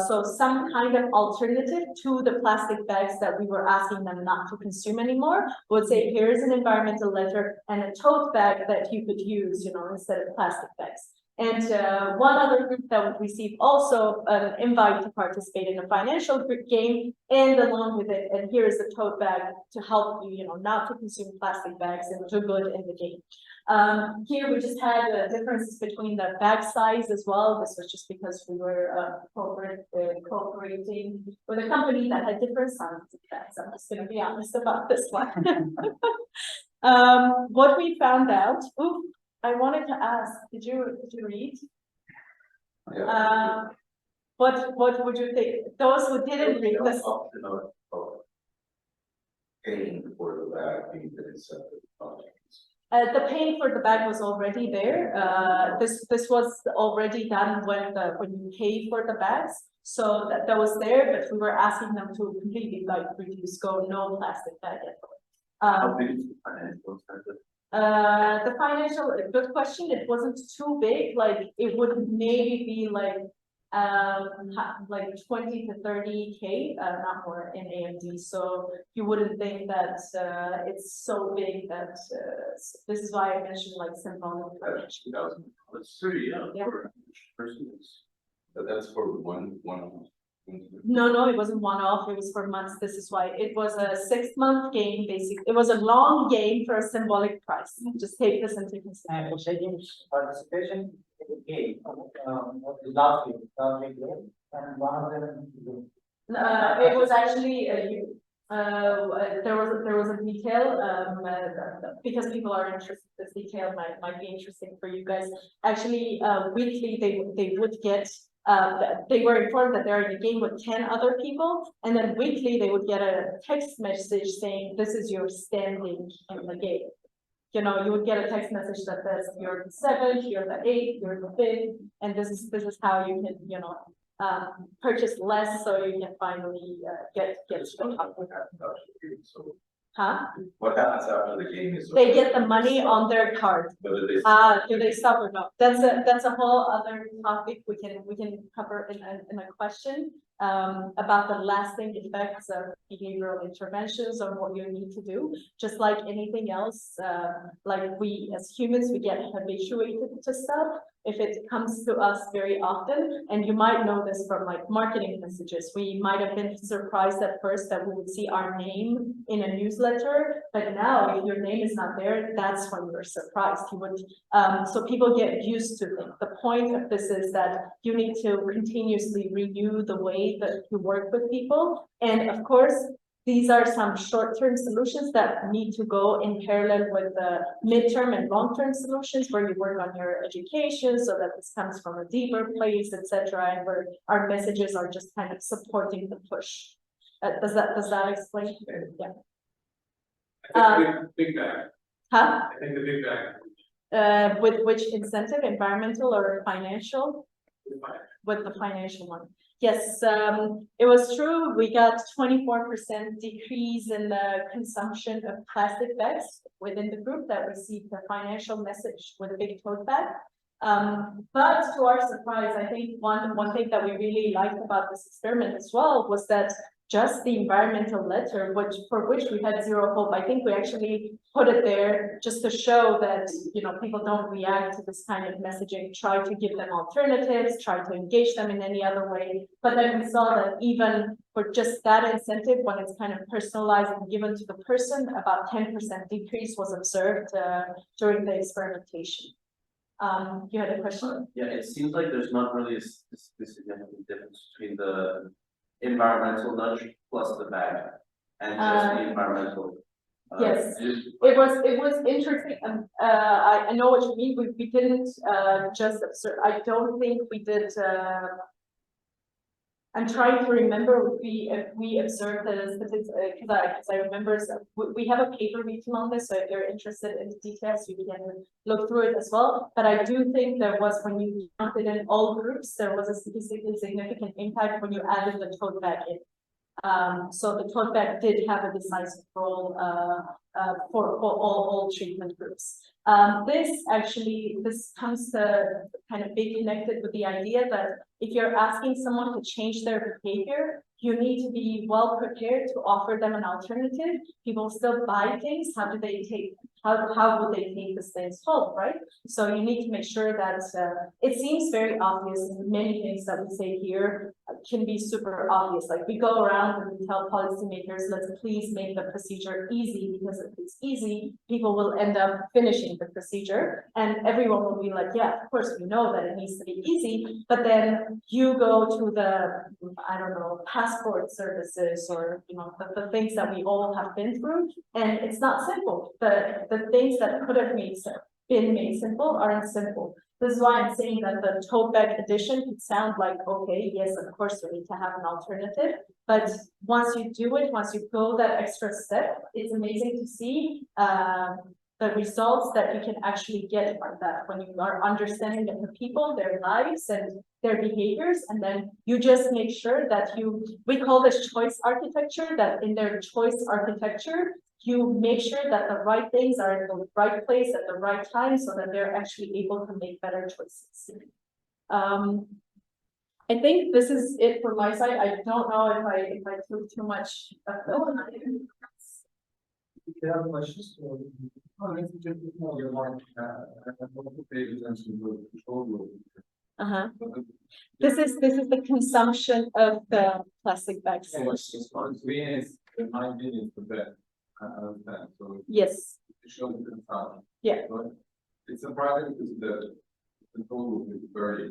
So some kind of alternative to the plastic bags that we were asking them not to consume anymore. Would say, here's an environmental letter and a tote bag that you could use, instead of plastic bags. And one other group that would receive also an invite to participate in a financial game, and along with it, and here is the tote bag to help you, not to consume plastic bags and do good in the game. Here we just had differences between the bag size as well. This was just because we were cooperating with a company that had different sizes of bags. I'm just going to be honest about this one. What we found out. I wanted to ask, did you read? Yeah. What would you think? Those who didn't read this. Paying for the bag being the incentive projects. The paying for the bag was already there. This was already done when you pay for the bags. So that was there, but we were asking them to completely reduce, no plastic bag at all. How big is the financial incentive? The financial, good question. It wasn't too big. It would maybe be like 20 to 30K, not more in AMD. So you wouldn't think that it's so big that this is why I mentioned symbolic. That's pretty young. Yeah. For persons. But that's for one. No, it wasn't one-off. It was for months. This is why it was a 6-month game. Basically, it was a long game for a symbolic price. Just take this into consideration. Participation in the game. Last week, and one of them. It was actually there was a detail because people are interested. This detail might be interesting for you guys. Actually, weekly they would get. They were informed that they're in a game with 10 other people, and then weekly they would get a text message saying, this is your standing in the game. you know, you would get a text message that says, you're the 7th, you're the 8th, you're the 5th, and this is how you can, you know, purchase less so you can finally, get stuff up with her. So Huh? what happens after the game is? They get the money on their card. Whether they. Do they stop or not? That's a whole other topic we can cover in a question, about the lasting effects of behavioral interventions or what you need to do. Just like anything else, like we as humans, we get habituated to stuff if it comes to us very often. And you might know this from like marketing messages. We might have been surprised at first that we would see our name in a newsletter, but now if your name is not there, that's when you're surprised. You would, so people get used to it. The point of this is that you need to continuously renew the way that you work with people. And of course, these are some short-term solutions that need to go in parallel with the midterm and long-term solutions where you work on your education so that this comes from a deeper place, etc., and where our messages are just kind of supporting the push. Does that explain? Yeah. I think big bag. Huh? I think the big bag. With which incentive, environmental or financial? With the financial one. Yes, it was true. We got 24% decrease in the consumption of plastic bags within the group that received the financial message with a big tote bag. But to our surprise, I think one thing that we really liked about this experiment as well was that just the environmental letter, for which we had zero hope. I think we actually put it there just to show that, you know, people don't react to this kind of messaging, try to give them alternatives, try to engage them in any other way. But then we saw that even for just that incentive, when it's kind of personalized and given to the person, about 10% decrease was observed during the experimentation. You had a question? Yeah, it seems like there's not really a significant difference between the environmental nudge plus the bag and just the environmental. Yes, it was interesting. I know what you mean. We didn't just observe. I don't think we did. I'm trying to remember if we observed the statistics because I remember we have a paper meeting on this. So if you're interested in the details, you can look through it as well. But I do think there was, when you counted in all groups, there was a statistically significant impact when you added the tote bag in. So the tote bag did have a decisive role for all treatment groups. This comes to kind of be connected with the idea that if you're asking someone to change their behavior, you need to be well prepared to offer them an alternative. People still buy things. How would they take this things home, right? So you need to make sure that it seems very obvious, and many things that we say here can be super obvious. Like we go around and we tell policymakers, let's please make the procedure easy, because if it's easy, people will end up finishing the procedure, and everyone will be like, yeah, of course we know that it needs to be easy. But then you go to the, I don't know, passport services, or you know, the things that we all have been through, and it's not simple. The things that could have been made simple aren't simple. This is why I'm saying that the tote bag edition could sound like, okay, yes, of course we need to have an alternative. But once you do it, once you go that extra step, it's amazing to see the results that you can actually get from that when you are understanding the people, their lives and their behaviors. And then you just make sure that we call this choice architecture, that in their choice architecture, you make sure that the right things are in the right place at the right time so that they're actually able to make better choices. I think this is it for my side. I don't know if I took too much. If you have questions, This is the consumption of the plastic bags. Yes. Yeah. But it's surprising because the control group is very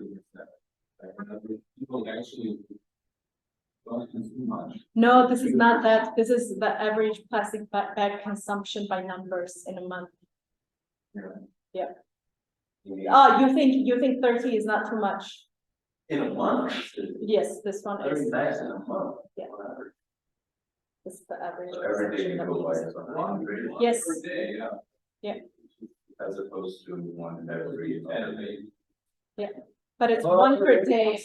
people actually don't consume much. No, this is not that. This is the average plastic bag consumption by numbers in a month. Yeah. Oh, you think 30 is not too much? In a month? Yes, this one is. 30 bags in a month. Yeah. This is the average. So every day you go by is 100. Yes. Per day, yeah. Yeah. as opposed to one every. But it's one per day.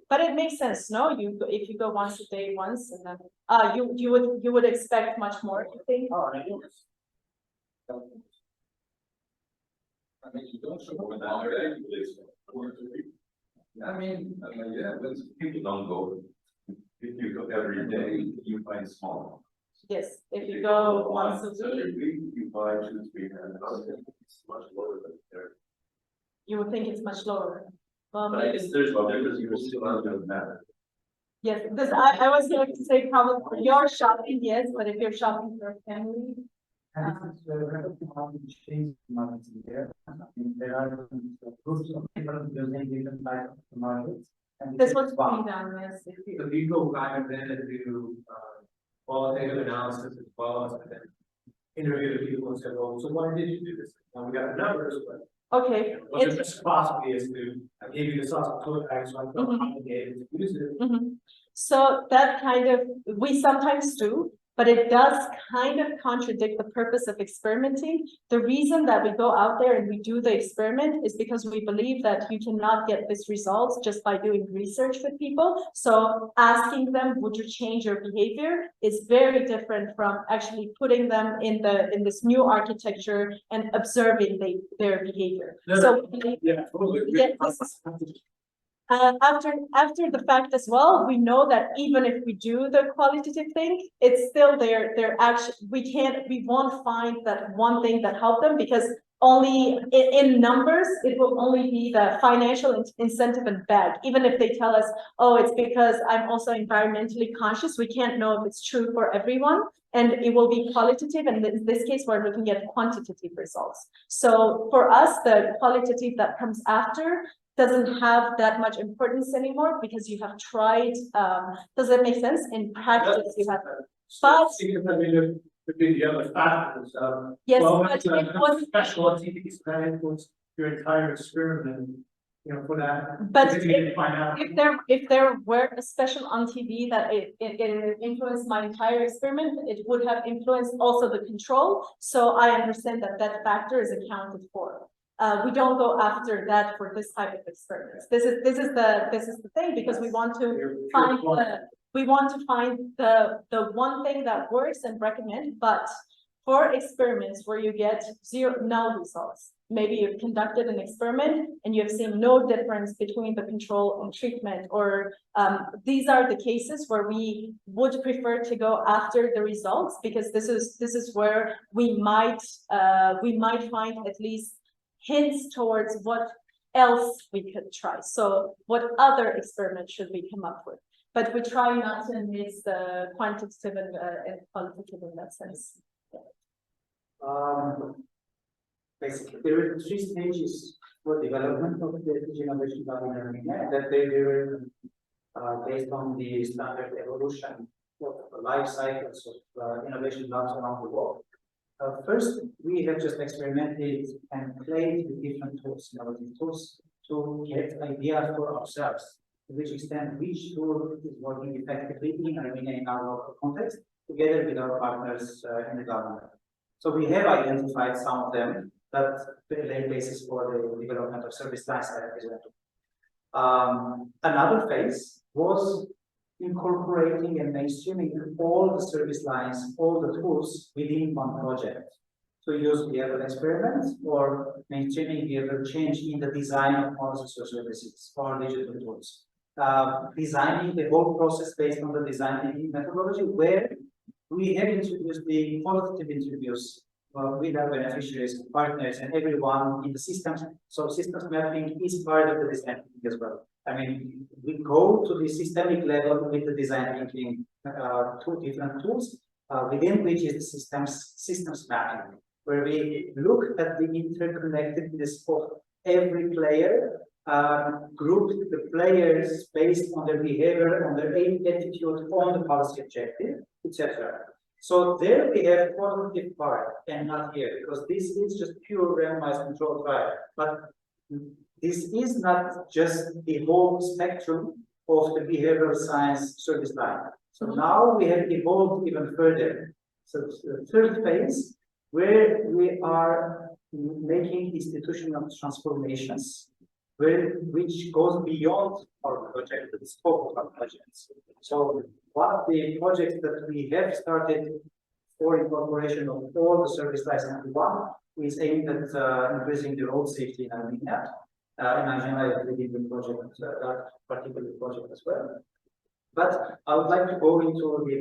But it makes sense, no? If you go once a day, once, and then, you would expect much more, you think? I mean, you don't show without Yeah, but people don't go. If you go every day, you find small. Yes, if you go once a Every week, week, you buy 2, 3 it's much lower than there. you would think it's much lower. Well, But I guess there's, Because you're still under the matter. yes, this, I was going to say probably for your shopping, yes, but if you're shopping for a family, And this is how we change marketing there. I mean, there are groups of people using different types of markets. And this was coming down, yes, if you. the people kind of then do qualitative analysis as well as then interview the people and say, well, so why did you do this? Now we got the numbers, but Okay, what the it's, reciprocity is to, I gave you the sauce of toilet paper, so I felt Mhm. obligated to use it. mhm. So that kind of, we sometimes do, but it does kind of contradict the purpose of experimenting. The reason that we go out there and we do the experiment is because we believe that you cannot get this results just by doing research with people. So asking them, would you change your behavior, is very different from actually putting them in this new architecture and observing their behavior. So Yeah, totally. Yeah, after the fact as well, we know that even if we do the qualitative thing, it's still their action. We won't find that one thing that helped them, because only in numbers, it will only be the financial incentive and bag. Even if they tell us, oh, it's because I'm also environmentally conscious, we can't know if it's true for everyone. And it will be qualitative, and in this case, we're looking at quantitative results. So for us, the qualitative that comes after doesn't have that much importance anymore, because you have tried, does that make sense? In practice, you have, but The other factors, yes, well, but it's it was, special activities that influence your entire experiment, you know, for that. but If you didn't find out. if there were a special on TV that it influenced my entire experiment, it would have influenced also the control. So I understand that that factor is accounted for. We don't go after that for this type of experiments. This is the thing, because we want to find the one thing that works and recommend. But for experiments where you get null results, maybe you've conducted an experiment and you have seen no difference between the control and treatment, or these are the cases where we would prefer to go after the results, because this is where we might find at least hints towards what else we could try. So what other experiment should we come up with? But we try not to mix the quantitative and qualitative in that sense. Basically, there are 3 stages for development of the innovation in Armenia, that they were based on the standard evolution of the life cycles of innovation labs around the world. First, we have just experimented and played with different tools, innovative tools, to get ideas for ourselves, to which extent which tool is working effectively in Armenia in our local context, together with our partners in the government. So we have identified some of them that lay basis for the development of service lines that I presented. Another phase was incorporating and mainstreaming all the service lines, all the tools within one project. To use behavioral experiments or mainstreaming behavioral change in the design of policies or services or digital tools. Designing the whole process based on the design thinking methodology, where we have introduced the qualitative interviews with our beneficiaries, partners, and everyone in the systems. So systems mapping is part of the design thinking as well. I mean, we go to the systemic level with the design thinking, 2 different tools, within which is the systems mapping, where we look at the interconnectedness of every player, group the players based on their behavior, on their attitude, on the policy objective, etc. So there we have qualitative part, and not here, because this is just pure randomized controlled trial. But this is not just the whole spectrum of the behavioral science service line. So now we have evolved even further. So the 3rd phase where we are making institutional transformations, which goes beyond our project, the scope of our projects. So one of the projects that we have started for incorporation of all the service lines into one is aimed at increasing the road safety in Armenia. Imagine I did the project, that particular project as well. But I would like to go into the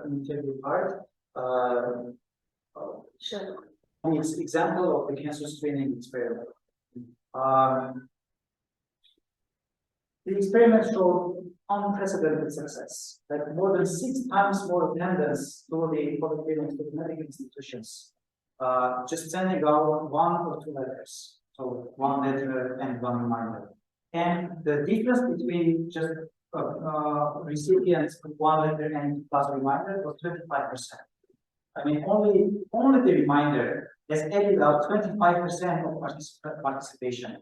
interview part. Sure. It's example of the cancer screening experiment. The experiment showed unprecedented success, like more than 6 times more attendance to the public clinics, to the medical institutions, just sending out 1 or 2 letters, so 1 letter and 1 reminder. And the difference between just recipients with 1 letter and plus reminder was 25%. I mean, only the reminder has added up 25% of participation,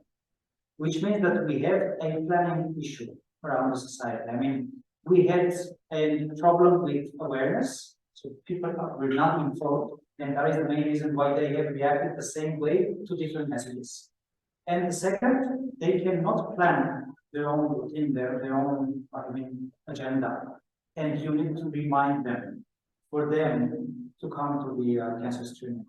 which means that we have a planning issue around the society. I mean, we had a problem with awareness, so people were not informed, and that is the main reason why they have reacted the same way to different messages. And the second, they cannot plan their own routine, their own, agenda, and you need to remind them, for them to come to the cancer screening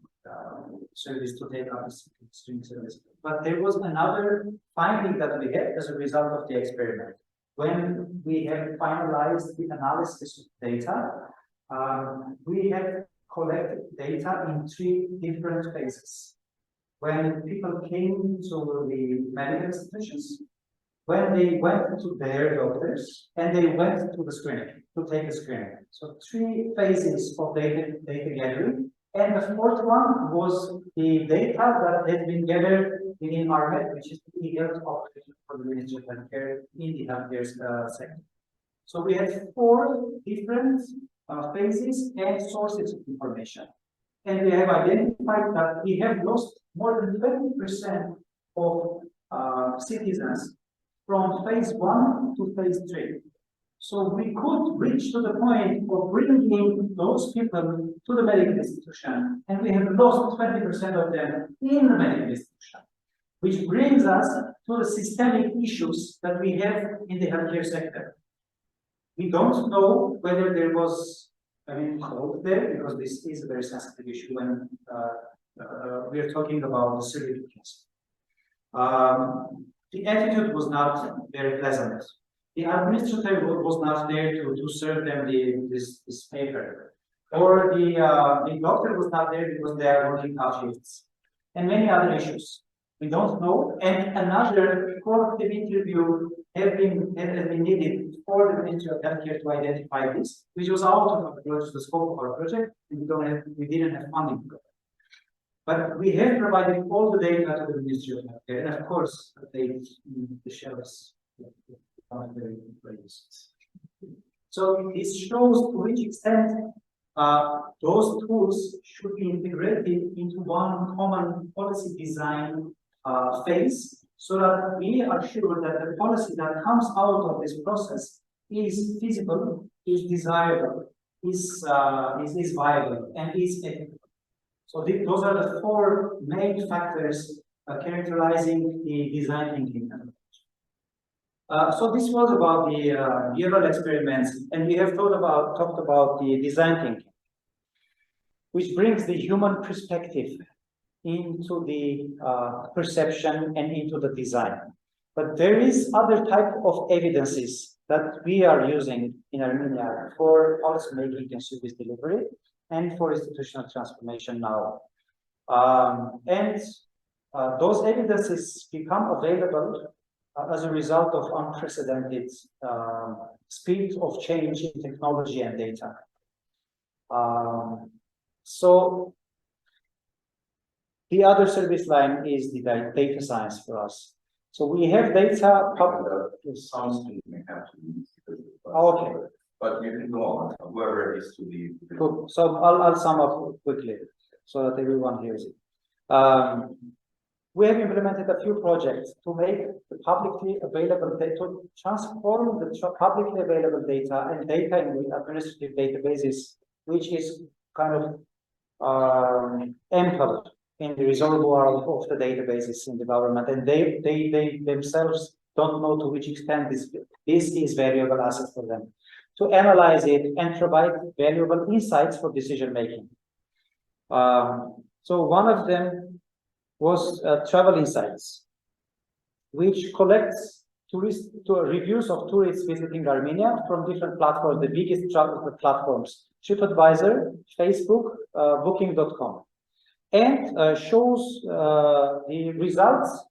service, to take up the screening service. But there was another finding that we had as a result of the experiment. When we have finalized the analysis of data, we have collected data in 3 different phases. When people came to the medical institutions, when they went to their doctors, and they went to the screening, to take a screening. So 3 phases of data gathering. And the 4th one was the data that has been gathered within RMED, which is the health operation for the Ministry of Healthcare in the healthcare sector. So we had 4 different phases and sources of information. And we have identified that we have lost more than 20% of citizens from phase 1 to phase 3. So we could reach to the point of bringing those people to the medical institution, and we have lost 20% of them in the medical institution, which brings us to the systemic issues that we have in the healthcare sector. We don't know whether there was, fraud there, because this is a very sensitive issue when we are talking about the cervical cancer. The attitude was not very pleasant. The administrator was not there to serve them this paper, or the doctor was not there because they are working half shifts, and many other issues. We don't know, and another proactive interview has been needed for the Ministry of Healthcare to identify this, which was out of the scope of our project, and we didn't have funding for it. But we have provided all the data to the Ministry of Healthcare, and of course, the shelves. So this shows to which extent those tools should be integrated into one common policy design phase, so that we are sure that the policy that comes out of this process is feasible, is desirable, is viable, and is ethical. So those are the 4 main factors characterizing the design thinking. So this was about the behavioral experiments, and we have talked about the design thinking, which brings the human perspective into the perception and into the design. But there is other type of evidences that we are using in Armenia for policy making and service delivery, and for institutional transformation now. Those evidences become available as a result of unprecedented speed of change in technology and data. So the other service line is the data science for us. So we have data. Sounds may have to be. Okay. But you can go on, whoever is to be. Cool. So I'll sum up quickly so that everyone hears it. We have implemented a few projects to make the publicly available data, to transform the publicly available data and data in the administrative databases, which is kind of ample in the reservoir of the databases in the government, and they themselves don't know to which extent this is valuable asset for them to analyze it and provide valuable insights for decision making. So one of them was Travel Insights, which collects reviews of tourists visiting Armenia from different platforms, the biggest travel platforms, TripAdvisor, Facebook, Booking.com, and shows the results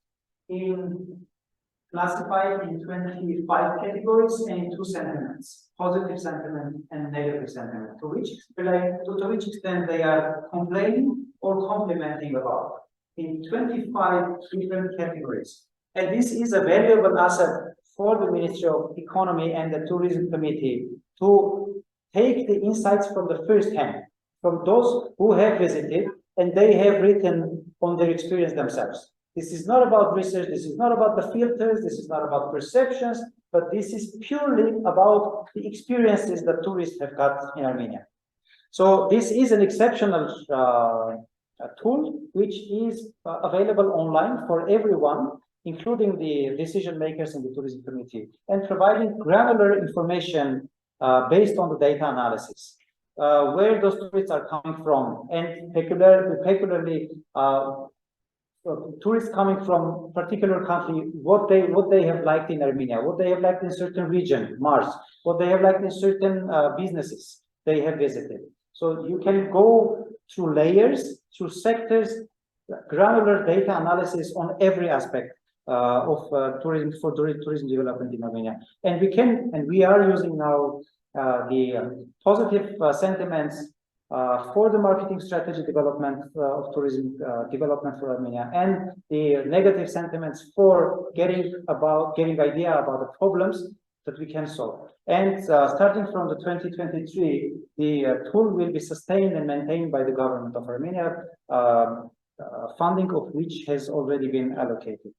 classified in 25 categories and in 2 sentiments: positive sentiment and negative sentiment, to which extent they are complaining or complimenting about, in 25 different categories. And this is a valuable asset for the Ministry of Economy and the Tourism Committee to take the insights from the first hand, from those who have visited and they have written on their experience themselves. This is not about research, this is not about the filters, this is not about perceptions, but this is purely about the experiences that tourists have got in Armenia. So this is an exceptional tool which is available online for everyone, including the decision makers in the tourism committee, and providing granular information based on the data analysis, where those tourists are coming from, and particularly tourists coming from particular country, what they have liked in Armenia, what they have liked in certain region, Mars, what they have liked in certain businesses they have visited. So you can go through layers, through sectors, granular data analysis on every aspect of tourism development in Armenia. And we are using now the positive sentiments for the marketing strategy development of tourism development for Armenia, and the negative sentiments for getting idea about the problems that we can solve. And starting from the 2023, the tool will be sustained and maintained by the government of Armenia, funding of which has already been allocated.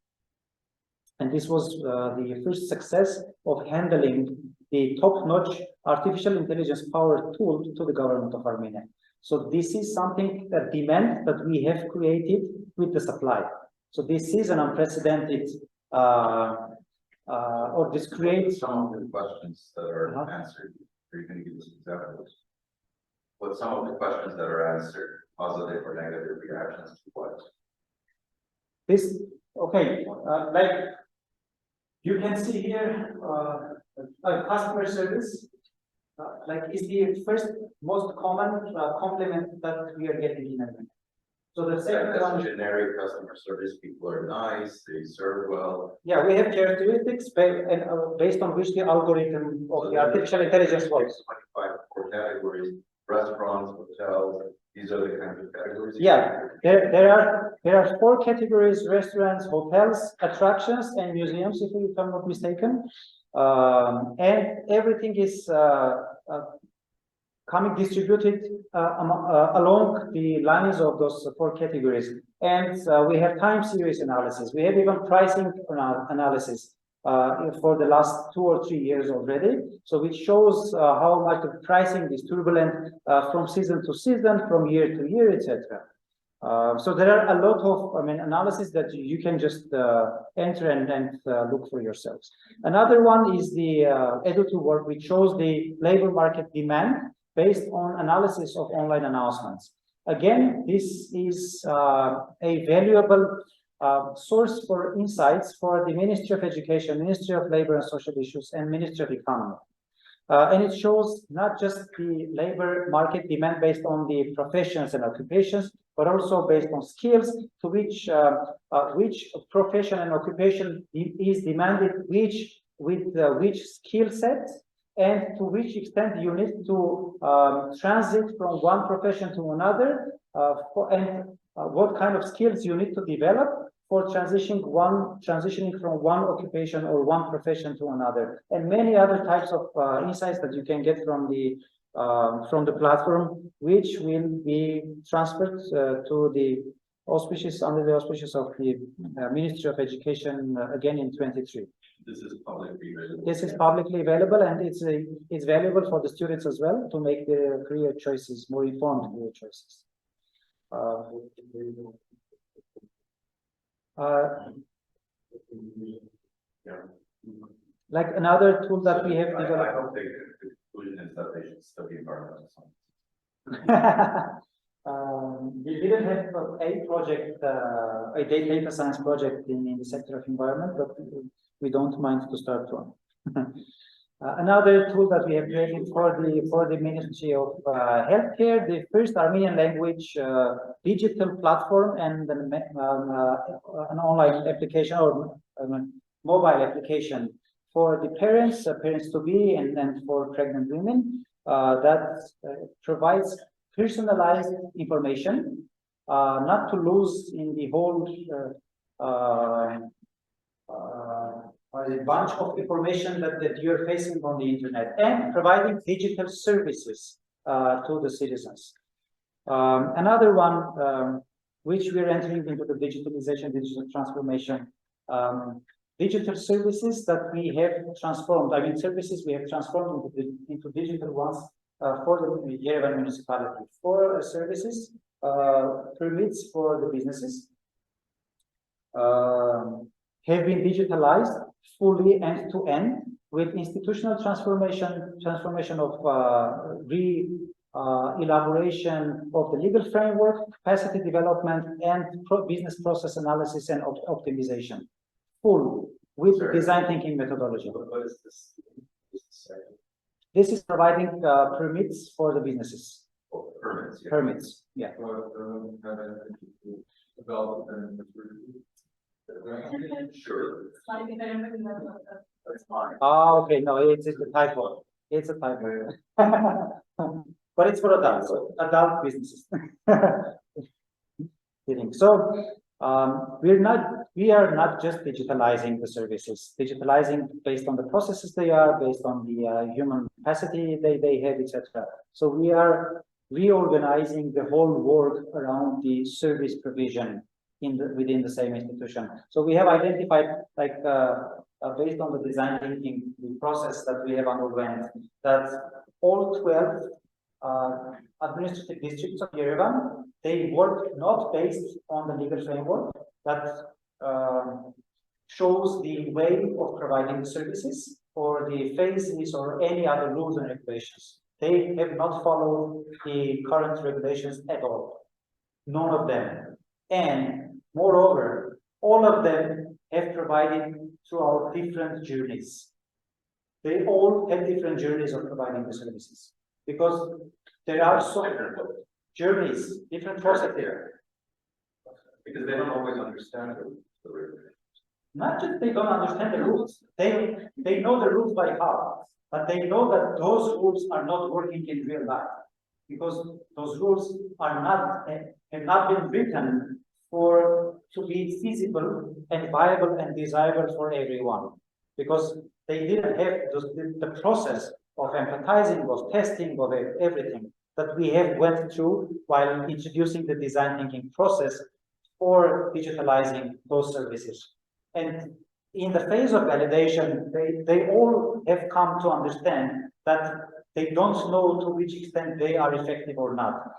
And this was the first success of handling the top-notch artificial intelligence powered tool to the government of Armenia. So this is something, that demand that we have created with the supply. So this is an unprecedented, or this creates some of the questions that are answered. Are you going to give us examples? But some of the questions that are answered, positive or negative reactions to what? This, okay, like you can see here, customer service, like is the first most common compliment that we are getting in Armenia. So the second one, generic customer service. People are nice, they serve well. Yeah, we have characteristics based on which the algorithm of the artificial intelligence works. 25 core categories: restaurants, hotels. These are the kinds of categories. Yeah, there are 4 categories: restaurants, hotels, attractions, and museums, if I'm not mistaken. And everything is coming distributed along the lines of those 4 categories. And we have time series analysis. We have even pricing analysis for the last 2 or 3 years already. So it shows how much the pricing is turbulent from season to season, from year to year, etc. So there are a lot of, analysis that you can just enter and look for yourselves. Another one is the Edu2 work, which shows the labor market demand based on analysis of online announcements. Again, this is a valuable source for insights for the Ministry of Education, Ministry of Labor and Social Issues, and Ministry of Economy. And it shows not just the labor market demand based on the professions and occupations, but also based on skills, to which profession and occupation is demanded, which skill set, and to which extent you need to transit from one profession to another, what kind of skills you need to develop for transitioning from one occupation or one profession to another, and many other types of insights that you can get from the platform, which will be transferred to the auspices, under the auspices of the Ministry of Education again in 23. This is publicly available. This is publicly available, and it's valuable for the students as well to make their career choices, more informed career choices. Like another tool that we have I developed. hope the conclusion is that they should still be environmental science. We didn't have a project, a data science project in the sector of environment, but we don't mind to start one. Another tool that we have created for the Ministry of Healthcare, the first Armenian language digital platform and an online application or mobile application for the parents, parents to be, and for pregnant women that provides personalized information, not to lose in the whole a bunch of information that you're facing on the internet, and providing digital services to the citizens. Another one, which we're entering into the digitalization, digital transformation, digital services that we have transformed. I mean, services we have transformed into digital ones for the Yerevan municipality. For services, permits for the businesses have been digitalized fully end to end with institutional transformation of elaboration of the legal framework, capacity development, and business process analysis and optimization. Full with design thinking methodology. What is this? This is providing permits for the businesses. Oh, permits. Yeah. Permits, yeah. Sure. That's fine. Oh, okay, no, it's a typo. It's a typo. But it's for adults, adult businesses. Kidding. So we are not just digitalizing the services, digitalizing based on the processes they are, based on the human capacity they have, etc. So we are reorganizing the whole work around the service provision within the same institution. So we have identified, like based on the design thinking, the process that we have underwent, that all 12 administrative districts of Yerevan, they work not based on the legal framework that shows the way of providing the services or the phases or any other rules and regulations. They have not followed the current regulations at all. None of them. And moreover, all of them have provided throughout different journeys. They all have different journeys of providing the services. Because there are so many journeys, different processes here. Because they don't always understand the rules. Not just they don't understand the rules, they know the rules by heart, but they know that those rules are not working in real life. Because those rules are not, have not been written to be feasible and viable and desirable for everyone. Because they didn't have the process of empathizing, of testing, of everything that we have went through while introducing the design thinking process for digitalizing those services. And in the phase of validation, they all have come to understand that they don't know to which extent they are effective or not.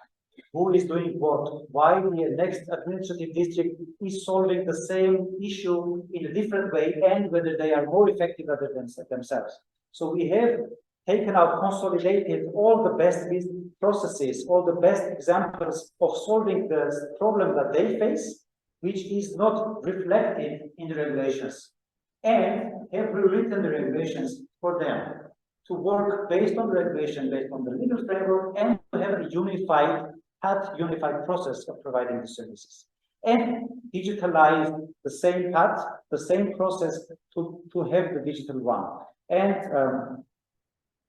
Who is doing what? Why the next administrative district is solving the same issue in a different way, and whether they are more effective other than themselves. So we have taken out, consolidated all the best business processes, all the best examples of solving the problem that they face, which is not reflected in the regulations, and have rewritten the regulations for them to work based on the regulation, based on the legal framework, and to have a unified process of providing the services, and digitalize the same path, the same process to have the digital one. And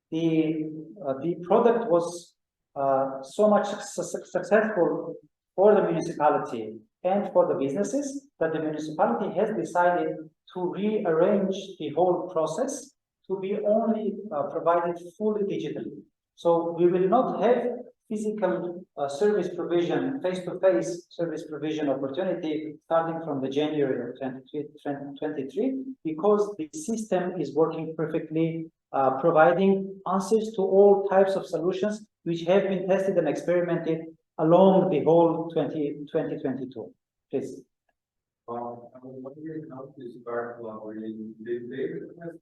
the product was so much successful for the municipality and for the businesses that the municipality has decided to rearrange the whole process to be only provided fully digitally. So we will not have physical service provision, face-to-face service provision opportunity starting from the January of 2023, because the system is working perfectly, providing answers to all types of solutions which have been tested and experimented along the whole 2022. Please. What do you know to start collaborating? Did they request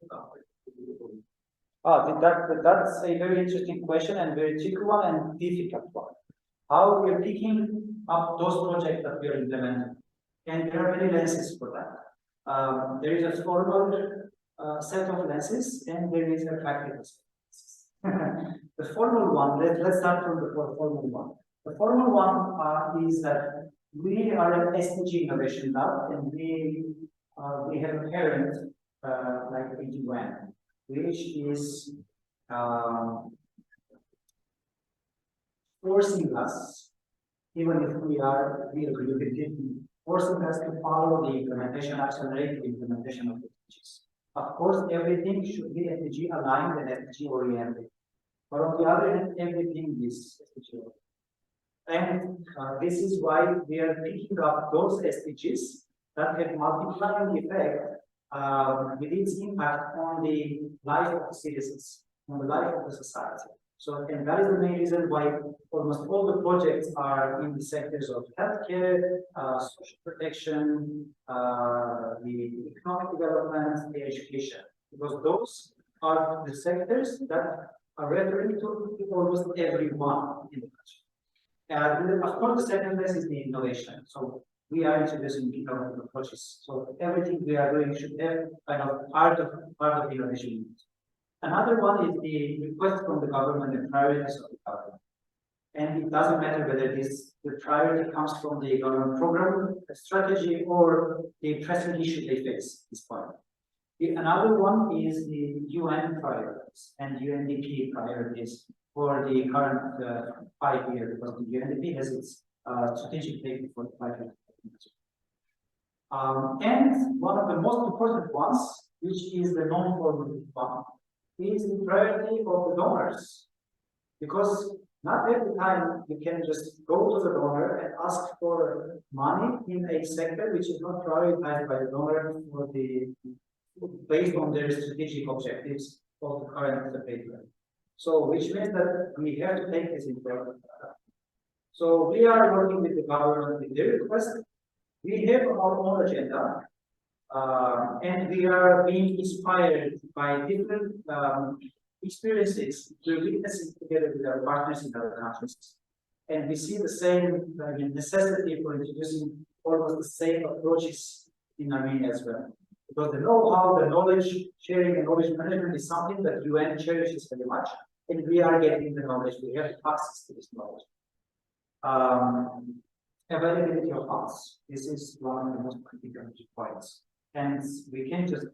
That's a very interesting question and very tricky one and difficult one. How we are picking up those projects that we are implementing. And there are many lenses for that. There is a formal set of lenses and there is a practical set. The formal one, let's start from the formal one. The formal one is that we are an SDG innovation lab and we have a parent like Tigran, which is forcing us, even if we agree with it, forcing us to follow the implementation, accelerate the implementation of SDGs. Of course, everything should be SDG aligned and SDG oriented. But on the other hand, everything is SDG oriented. And this is why we are picking up those SDGs that have multiplying effect with its impact on the life of the citizens, on the life of the society. So, and that is the main reason why almost all the projects are in the sectors of healthcare, social protection, the economic development, the education, because those are the sectors that are referring to almost everyone in the country. Of course, the second list is the innovation. So we are introducing innovative approaches. So everything we are doing should have kind of part of innovation. Another one is the request from the government and priorities of the government. And it doesn't matter whether the priority comes from the government program, a strategy, or the pressing issue they face at this point. Another one is the UN priorities and UNDP priorities for the current 5 years, because the UNDP has its strategic plan for 5 years. And one of the most important ones, which is the non-formal one, is the priority of the donors. Because not every time you can just go to the donor and ask for money in a sector which is not prioritized by the donor for based on their strategic objectives of the current paper. So, which means that we have to take this into account. So, we are working with the government with their request. We have our own agenda, and we are being inspired by different experiences. We're witnessing together with our partners in other countries. And we see the same necessity for introducing almost the same approaches in Armenia as well. Because the know-how, the knowledge sharing and knowledge management is something that UN cherishes very much, and we are getting the knowledge, we have access to this knowledge. Availability of funds, this is one of the most critical points. And we can just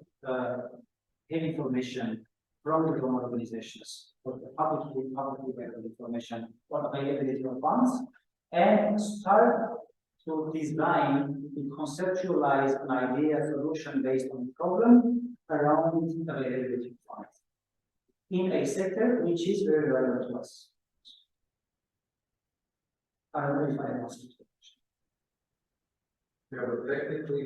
get information from the donor organizations, or the publicly available information on availability of funds, and start to design and conceptualize an idea, solution based on the problem around availability of funds in a sector which is very relevant to us. I don't know if I answered the question. Yeah, but technically,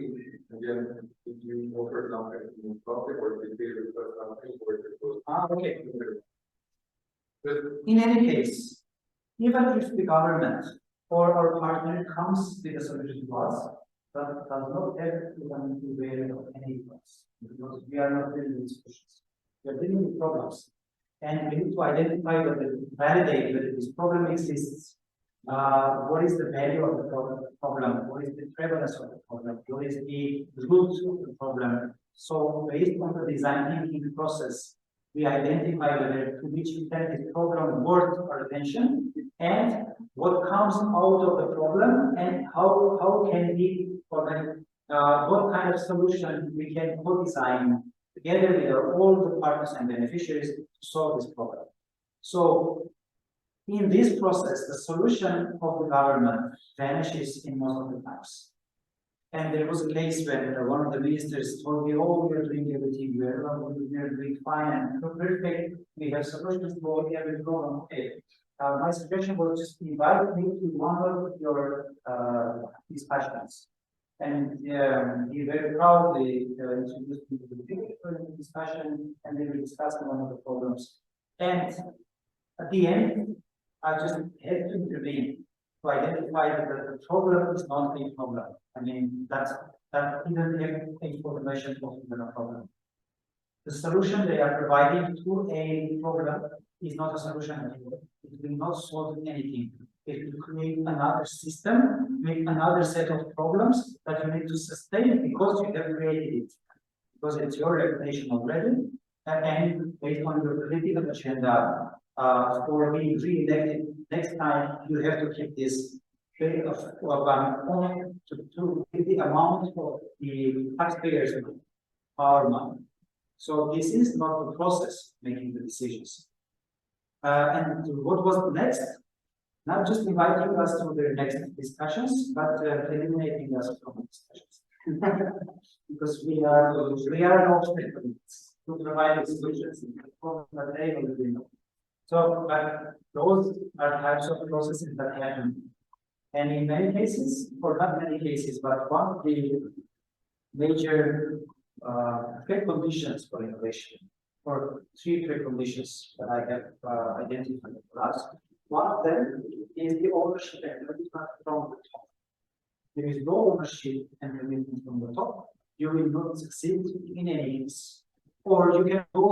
again, if you offer something in public or if you request something or okay. In any case, even if the government or our partner comes with a solution to us, that does not have to come into the area of any of us, because we are not dealing with solutions. We are dealing with problems. And we need to identify whether, validate whether this problem exists. What is the value of the problem? What is the prevalence of the problem? What is the root of the problem? So based on the design thinking process, we identify whether to which extent is the problem worth our attention and what comes out of the problem and how can we, what kind of solution we can co-design together with all the partners and beneficiaries to solve this problem. So in this process, the solution of the government vanishes in most of the times. And there was a case when one of the ministers told me, oh, we are doing everything, we are doing fine and perfect, we have solutions for every problem. Okay. My suggestion was just invite me to one of your discussions. And he very proudly introduced me to the discussion, and then we discussed one of the problems. And at the end, I just had to intervene to identify that the problem is not a problem. I mean, that even if information was even a problem. The solution they are providing to a problem is not a solution anymore. It will not solve anything. It will create another system, make another set of problems that you need to sustain because you have created it. Because it's your reputation already, and based on your political agenda, for being re-elected next time, you have to keep this rate of to the amount of the taxpayers' money, our money. So this is not the process making the decisions. And what was next? Not just inviting us to the next discussions, but eliminating us from the discussions. Because we are an obstacle to provide the solutions that they already know. So those are types of processes that happen. And in many cases, or not many cases, but one of the major preconditions for innovation, or three preconditions that I have identified for us. One of them is the ownership and commitment from the top. There is no ownership and commitment from the top, you will not succeed in any case. Or you can go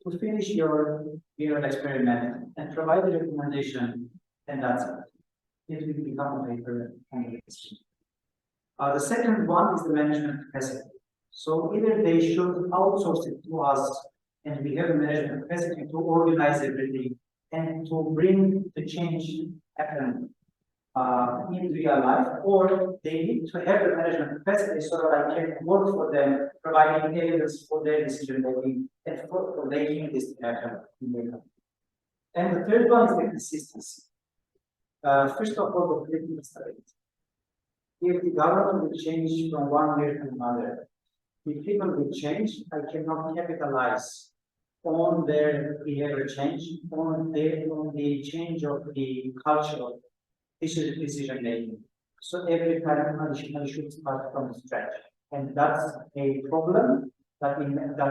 to finish your experiment and provide a recommendation, and that's it. It will become a paper communication. The second one is the management capacity. So either they should outsource it to us, and we have a management capacity to organize everything and to bring the change happen in real life, or they need to have the management capacity so that I can work for them, providing evidence for their decision making and for making this happen in real life. And the third one is the consistency. First of all, the political stability. If the government will change from one year to another, if people will change, I cannot capitalize on their behavior change, on the change of the culture of decision making. So every time I should start from scratch. And that's a problem that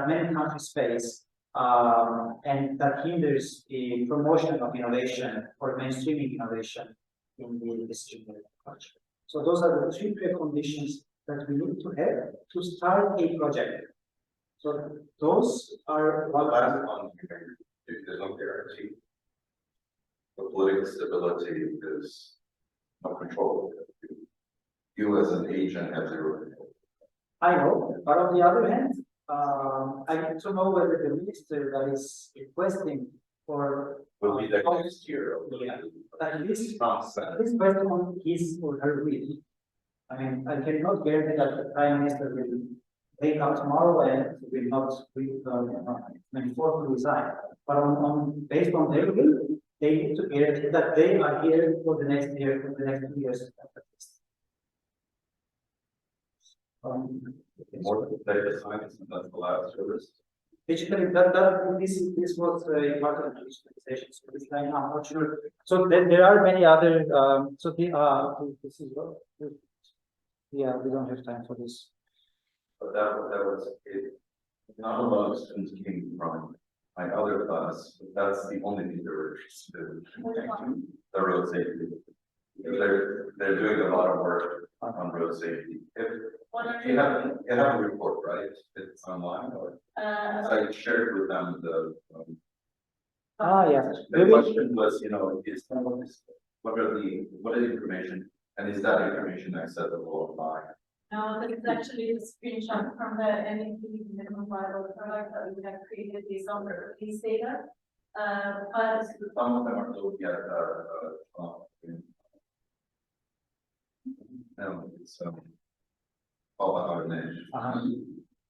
many countries face, and that hinders the promotion of innovation or mainstreaming innovation in the decision making culture. So those are the three preconditions that we need to have to start a project. So those are One last one, there's no guarantee. The political stability is no control. You as an agent have zero control. I know, but on the other hand, I need to know whether the minister that is requesting for Will be the next year. at least based on his or her will. I mean, I cannot guarantee that the prime minister will wake up tomorrow and will not forced to resign. But based on their will, they need to guarantee that they are here for the next year, for the next 2 years at least. More data science, and that's the last service. Basically, this was a part of the digitalization. So this line, I'm not sure. So there are many other. This is what. Yeah, we don't have time for this. But that was it. Not a lot of students came from my other class, but that's the only thing they're interested in. The road safety. They're doing a lot of work on road safety. You have a report, right? It's online, or so I shared with them the. Yeah. The question was, what is information, and is that information accessible online? No, that is actually a screenshot from the MEP minimum viable product that we have created based on these data. But Some of them are looking at it's all our name.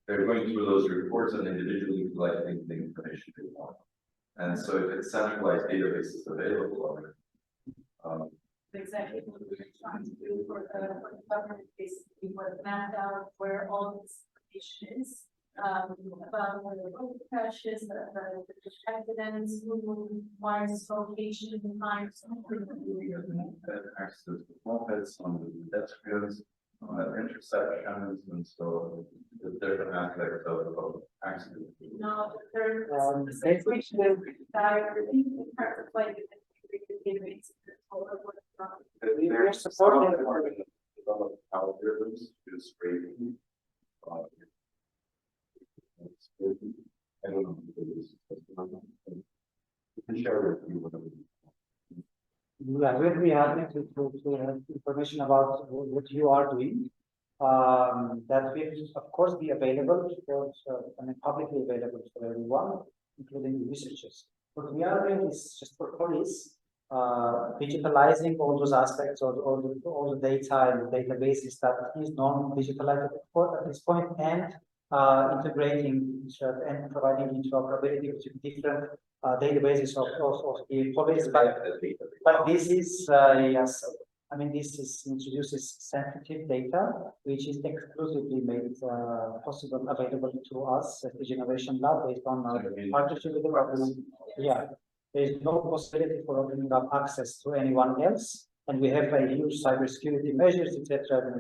They're going through those reports and individually collecting the information they want. And so if it's centralized databases available on it, exactly what we're trying to do for the government, basically, what mapped out where all this information is, about where the road crashes, the accidents, who wires location, times. access to mopeds on the pedestrians, intersections, and so the different aspects of accident. No, there's the situation that I really in terms of like the rates We're supporting. Develop algorithms to scraping. I don't know if it is. You can share with you whatever. Yeah, we'll be happy to have information about what you are doing. That will of course be available for, publicly available for everyone, including the researchers. What we are doing is just for police, digitalizing all those aspects of all the data and databases that is non-digitalized at this point, and integrating and providing interoperability between different databases of the police. But this is yes, I mean, this introduces sensitive data, which is exclusively made possible, available to us at the Generation Lab based on partnership with the government. Yeah, there is no possibility for opening up access to anyone else, and we have a huge cybersecurity measures, etc.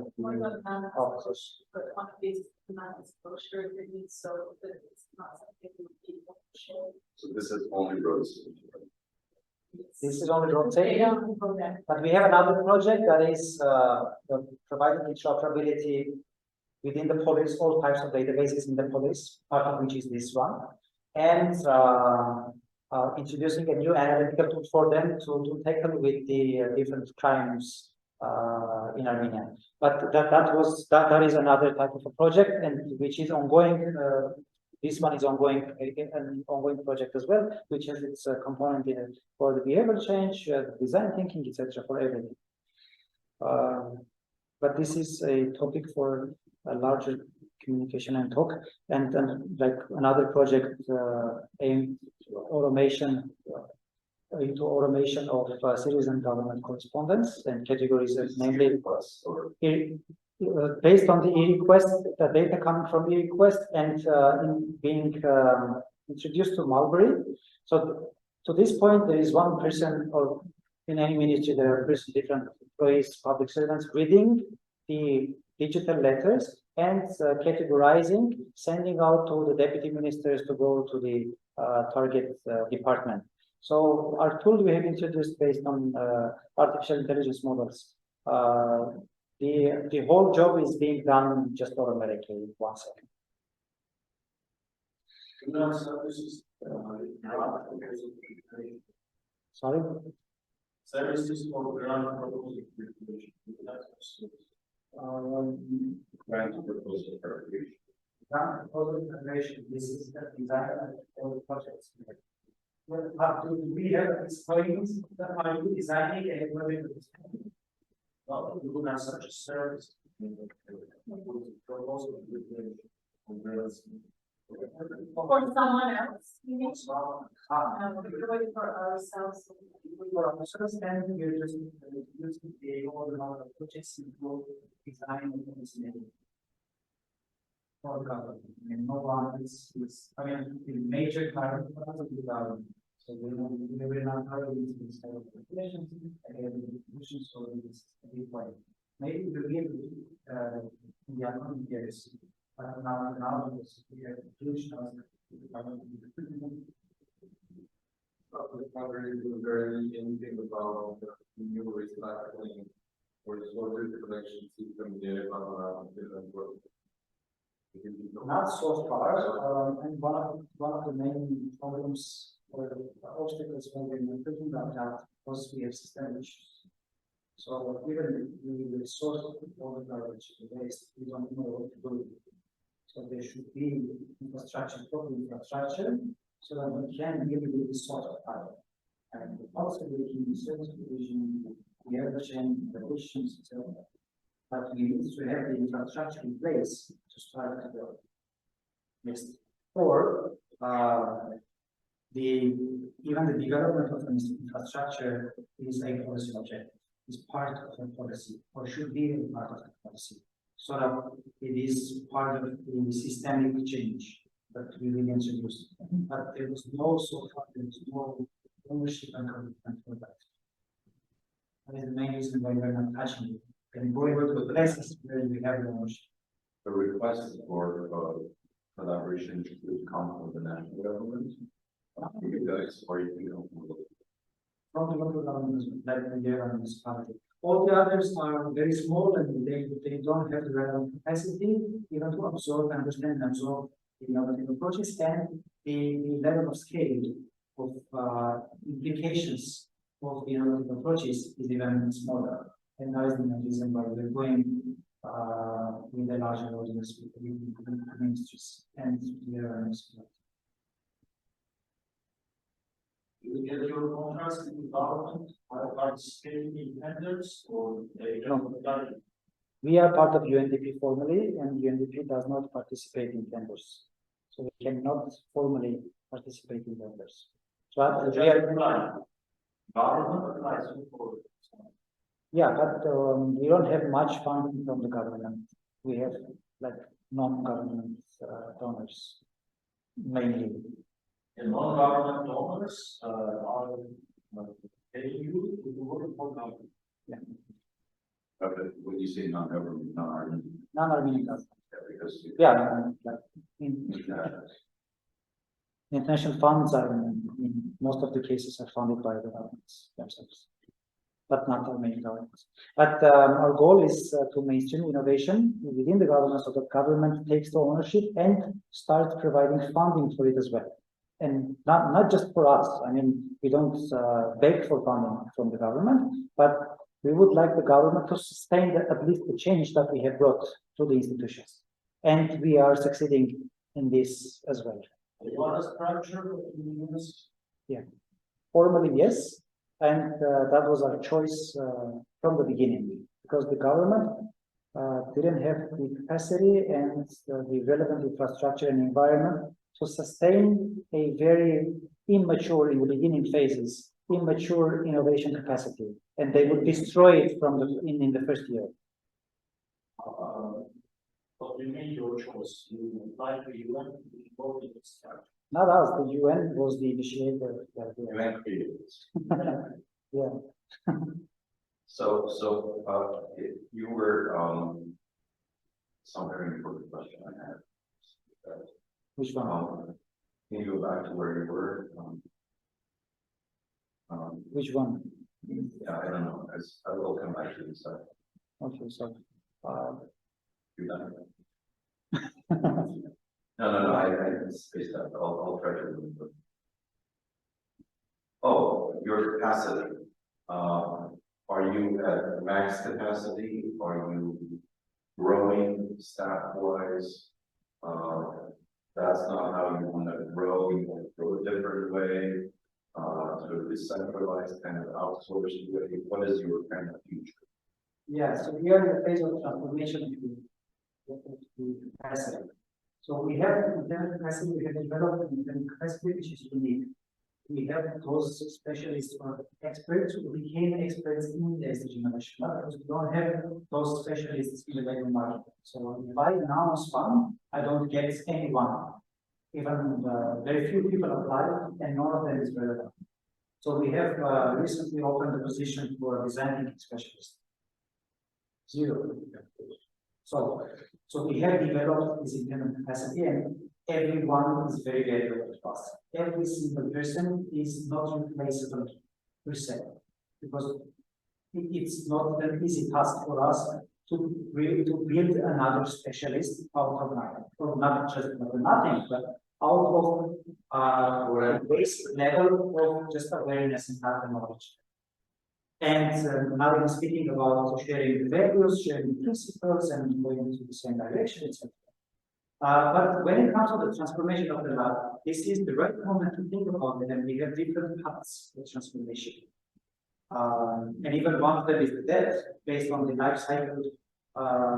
So this is only roads. This is only road safety, but we have another project that is providing interoperability within the police, all types of databases in the police, part of which is this one, and introducing a new analytical tool for them to tackle with the different crimes in Armenia. But that is another type of a project, and which is ongoing. This one is ongoing, an ongoing project as well, which has its component in for the behavioral change, design thinking, etc. for everything. But this is a topic for a larger communication and talk, and like another project aimed automation into automation of citizen government correspondence and categories, namely based on the e-request, the data coming from e-request and being introduced to Mulberry. So to this point, there is one person, or in any ministry, there are different employees, public servants, reading the digital letters and categorizing, sending out to the deputy ministers to go to the target department. So our tool we have introduced based on artificial intelligence models. The whole job is being done just automatically. 1 second. Sorry? Services for ground preparation. This is the design of all the projects. We have explained that are you designing and implementing this? Well, we would have such a service. For someone else, you mean? We're doing for ourselves. For ourselves, and we're just using the overall projects into design and implementation. For government, and no one is I mean, the major part of the government. So we will not hurry into this type of calculations, solutions for this point. Maybe we'll be able to in the upcoming years. But now we have huge anything about the new recycling or sorted collection system there not so far, and one of the main problems or obstacles when we're thinking about that was we have system issues. So even we sort all the garbage waste, we don't know what to do. So there should be infrastructure, proper infrastructure, so that we can really do this sort of power. And also we can service provision, the air chain, the questions, etc. But we need to have the infrastructure in place to start to build. Next, or even the development of an infrastructure is a policy objective, is part of the policy, or should be a part of the policy. So that it is part of the systemic change that we will introduce. But there was no so far, there was no ownership and commitment for that. That is the main reason why we're not touching it. And going to the places where we have the ownership. The request for collaboration should come from the national government. You guys, or you can from the local governments, like the municipality. All the others are very small and they don't have the relevant capacity even to absorb, understand, and absorb the innovative approaches, and the level of scale of implications of the innovative approaches is even smaller. And that is the reason why we're going with a larger audience with ministries and their municipalities. You get your contracts in the government, are participating in tenders, or they don't? We are part of UNDP formally, and UNDP does not participate in tenders. So we cannot formally participate in tenders. So we are, Government applies for. yeah, but we don't have much funding from the government. We have like non-government donors mainly. And non-government donors are paying you to work for government. But when you say non-government, non-Armenian, Non-Armenian government. because. International funds are, in most of the cases, are funded by the governments themselves, but not Armenian governments. But our goal is to mainstream innovation within the government, so that government takes the ownership and starts providing funding for it as well. And not just for us. I mean, we don't beg for funding from the government, but we would like the government to sustain at least the change that we have brought to the institutions. And we are succeeding in this as well. You want a structure of the university? Formally, yes. And that was our choice from the beginning, because the government didn't have the capacity and the relevant infrastructure and environment to sustain a very immature, in the beginning phases, immature innovation capacity, and they would destroy it from in the first year. But you made your choice. You applied to UN, you voted to start. Not us, the UN was the initiator. UN created this. Yeah. So, you were, some very important question I had. Which one? Can you go back to where you were? Which one? Yeah, I don't know, I will come back to this. Okay, so. You're done. No, I spaced out. I'll try to remember. Oh, your capacity. Are you at max capacity? Are you growing staff-wise? That's not how you want to grow. You want to grow a different way, sort of decentralized, kind of outsourced way. What is your kind of future? Yeah, so we are in the phase of transformation of the capacity. So we have internal capacity, we have developed internal capacity, which is unique. We have those specialists or experts who became experts in the SDG innovation, because we don't have those specialists in the labor market. So if I announce one, I don't get anyone. Even very few people apply, and none of them is relevant. So we have recently opened the position for a design thinking specialist. Zero. So we have developed this internal capacity, and everyone is very valuable to us. Every single person is not replaceable per se, because it's not an easy task for us to build another specialist out of nothing, or not just nothing, but out of a basic level of just awareness and data knowledge. And now I'm speaking about sharing the values, sharing the principles, and going into the same direction, etc. But when it comes to the transformation of the lab, this is the right moment to think about it, and we have different paths for transformation. And even one of them is the depth, based on the life cycle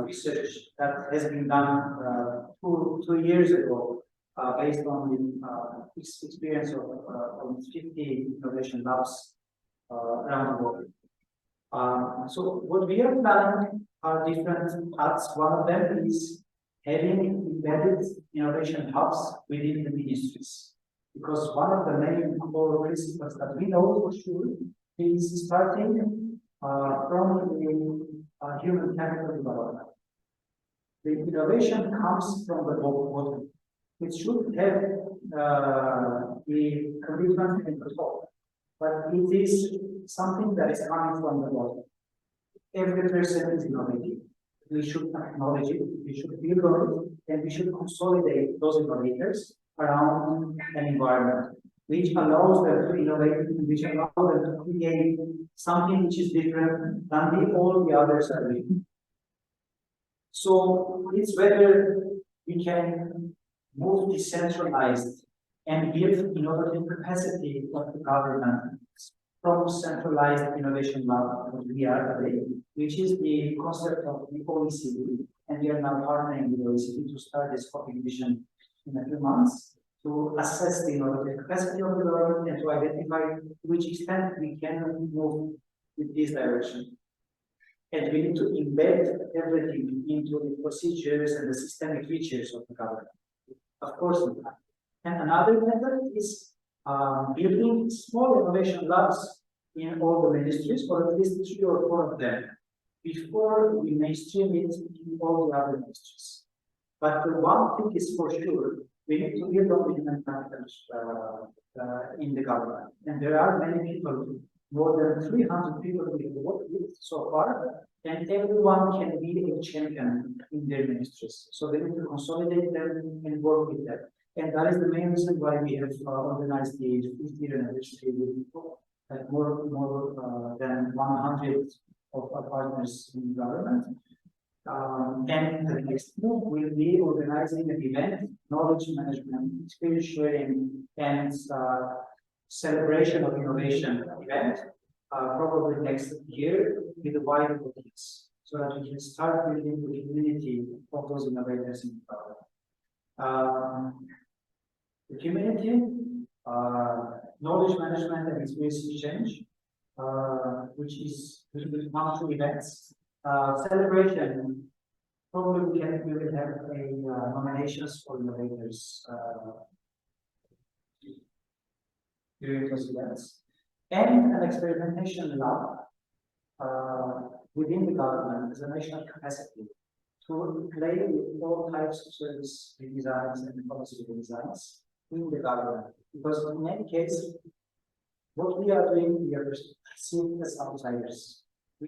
research that has been done 2 years ago, based on the experience of 50 innovation labs around the world. So what we are planning are different paths. One of them is having embedded innovation hubs within the ministries, because one of the main core principles that we know for sure is starting from the human capital development. The innovation comes from the bottom. It should have the commitment and control but it is something that is coming from the bottom. Every person is innovative. We should acknowledge it, we should build on it, and we should consolidate those innovators around an environment which allows them to innovate, which allows them to create something which is different than all the others are doing. So it's whether we can move decentralized and build innovative capacity of the government from centralized innovation lab that we are today, which is the concept of the OECD, and we are now partnering with the OECD to start this co-mission in a few months to assess the innovative capacity of the government and to identify to which extent we can move with this direction. And we need to embed everything into the procedures and the systemic features of the government. Of course, and another method is building small innovation labs in all the ministries, or at least 3 or 4 of them, before we mainstream it in all the other ministries. But the one thing is for sure, we need to build on human capital in the government. And there are many people, more than 300 people we have worked with so far, and everyone can be a champion in their ministries. So we need to consolidate them and work with them. And that is the main reason why we have organized the 50th anniversary with like more than 100 of our partners in the government. And the next move will be organizing an event, knowledge management, experience sharing, and celebration of innovation event, probably next year with a wide audience, so that we can start building the community of those innovators in the government. The community, knowledge management and experience exchange, which will come to events. Celebration, probably we will have a nominations for innovators during those events, and an experimentation lab within the government as a national capacity to play with all types of service designs and policy designs in the government. Because in any case, what we are doing, we are perceived as outsiders.